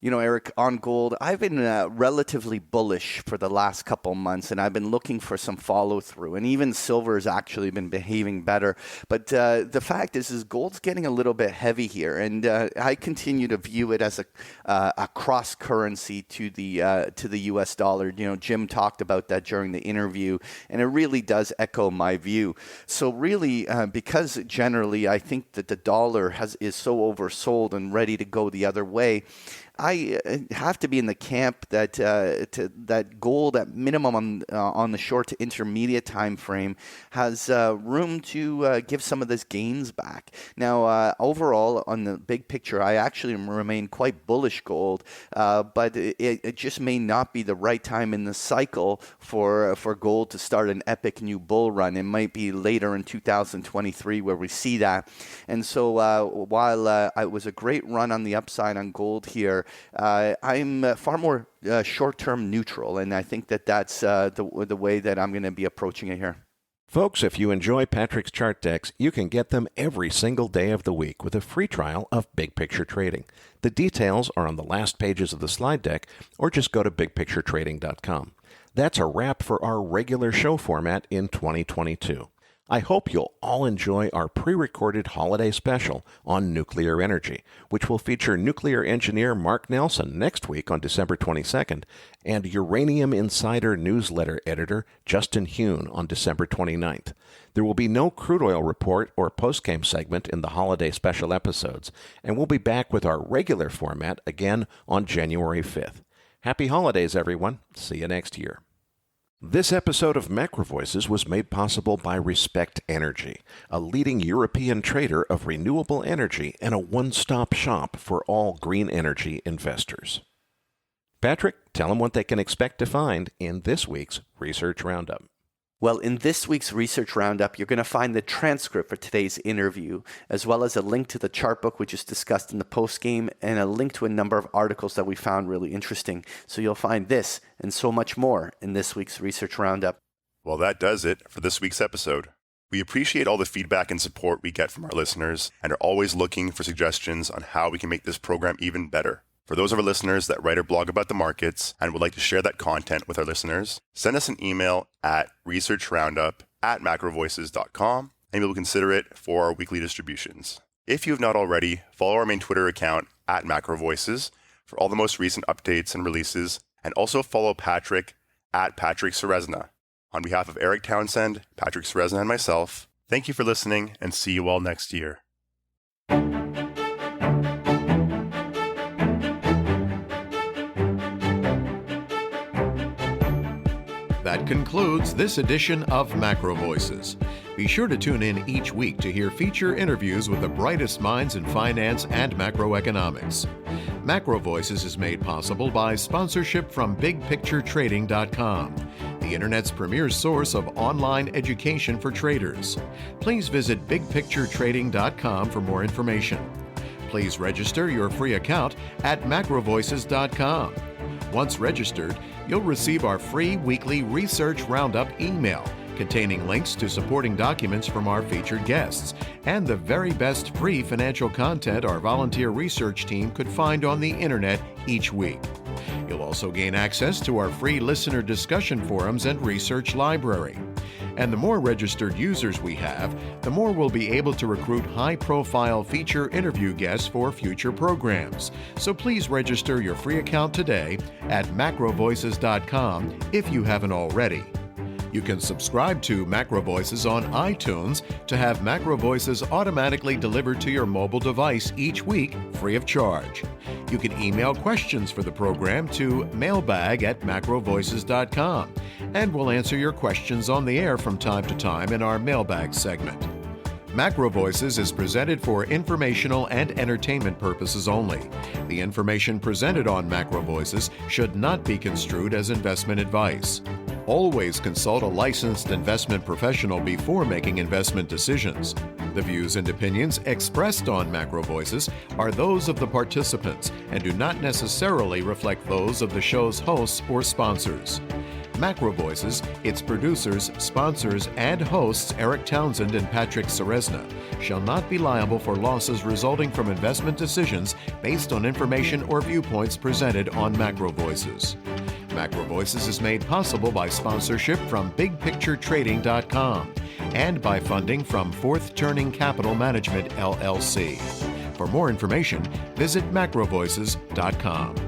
Eric, on gold, I've been relatively bullish for the last couple months, and I've been looking for some follow-through. And even silver has actually been behaving better. But the fact is gold's getting a little bit heavy here, and I continue to view it as a cross currency to the U.S. dollar. Jim talked about that during the interview, and it really does echo my view. So really, because generally I think that the dollar is so oversold and ready to go the other way, I have to be in the camp that that gold at minimum on the short to intermediate time frame has room to give some of those gains back. Now, overall, on the big picture, I actually remain quite bullish gold, but it just may not be the right time in the cycle for gold to start an epic new bull run. It might be later in 2023 where we see that. And so while it was a great run on the upside on gold here, I'm far more short-term neutral, and I think that's the way that I'm going to be approaching it here. Folks, if you enjoy Patrick's chart decks, you can get them every single day of the week with a free trial of Big Picture Trading. The details are on the last pages of the slide deck, or just go to bigpicturetrading.com. That's a wrap for our regular show format in 2022. I hope you'll all enjoy our pre-recorded holiday special on nuclear energy, which will feature nuclear engineer Mark Nelson next week on December 22nd, and Uranium Insider newsletter editor Justin Hune on December 29th. There will be no crude oil report or postgame segment in the holiday special episodes, and we'll be back with our regular format again on January 5th. Happy holidays, everyone. See you next year. This episode of MacroVoices was made possible by Respect Energy, a leading European trader of renewable energy and a one-stop shop for all green energy investors. Patrick, tell them what they can expect to find in this week's Research Roundup. Well, in this week's Research Roundup, you're going to find the transcript for today's interview, as well as a link to the chart book, which is discussed in the postgame, and a link to a number of articles that we found really interesting. So you'll find this and so much more in this week's Research Roundup. Well, that does it for this week's episode. We appreciate all the feedback and support we get from our listeners and are always looking for suggestions on how we can make this program even better. For those of our listeners that write or blog about the markets and would like to share that content with our listeners, send us an email at researchroundup@macrovoices.com, and we will consider it for our weekly distributions. If you have not already, follow our main Twitter account at MacroVoices for all the most recent updates and releases, and also follow Patrick at Patrick Ceresna. On behalf of Eric Townsend, Patrick Ceresna, and myself, thank you for listening, and see you all next year. That concludes this edition of MacroVoices. Be sure to tune in each week to hear feature interviews with the brightest minds in finance and macroeconomics. MacroVoices is made possible by sponsorship from BigPictureTrading.com, the Internet's premier source of online education for traders. Please visit BigPictureTrading.com for more information. Please register your free account at MacroVoices.com. Once registered, you'll receive our free weekly Research Roundup email containing links to supporting documents from our featured guests and the very best free financial content our volunteer research team could find on the internet each week. You'll also gain access to our free listener discussion forums and research library. And the more registered users we have, the more we'll be able to recruit high-profile feature interview guests for future programs. So please register your free account today at MacroVoices.com if you haven't already. You can subscribe to MacroVoices on iTunes to have MacroVoices automatically delivered to your mobile device each week free of charge. You can email questions for the program to mailbag@macrovoices.com, and we'll answer your questions on the air from time to time in our mailbag segment. MacroVoices is presented for informational and entertainment purposes only. The information presented on MacroVoices should not be construed as investment advice. Always consult a licensed investment professional before making investment decisions. The views and opinions expressed on MacroVoices are those of the participants and do not necessarily reflect those of the show's hosts or sponsors. MacroVoices, its producers, sponsors, and hosts Eric Townsend and Patrick Ceresna shall not be liable for losses resulting from investment decisions based on information or viewpoints presented on MacroVoices. MacroVoices is made possible by sponsorship from BigPictureTrading.com and by funding from Fourth Turning Capital Management, L.L.C. For more information, visit MacroVoices.com.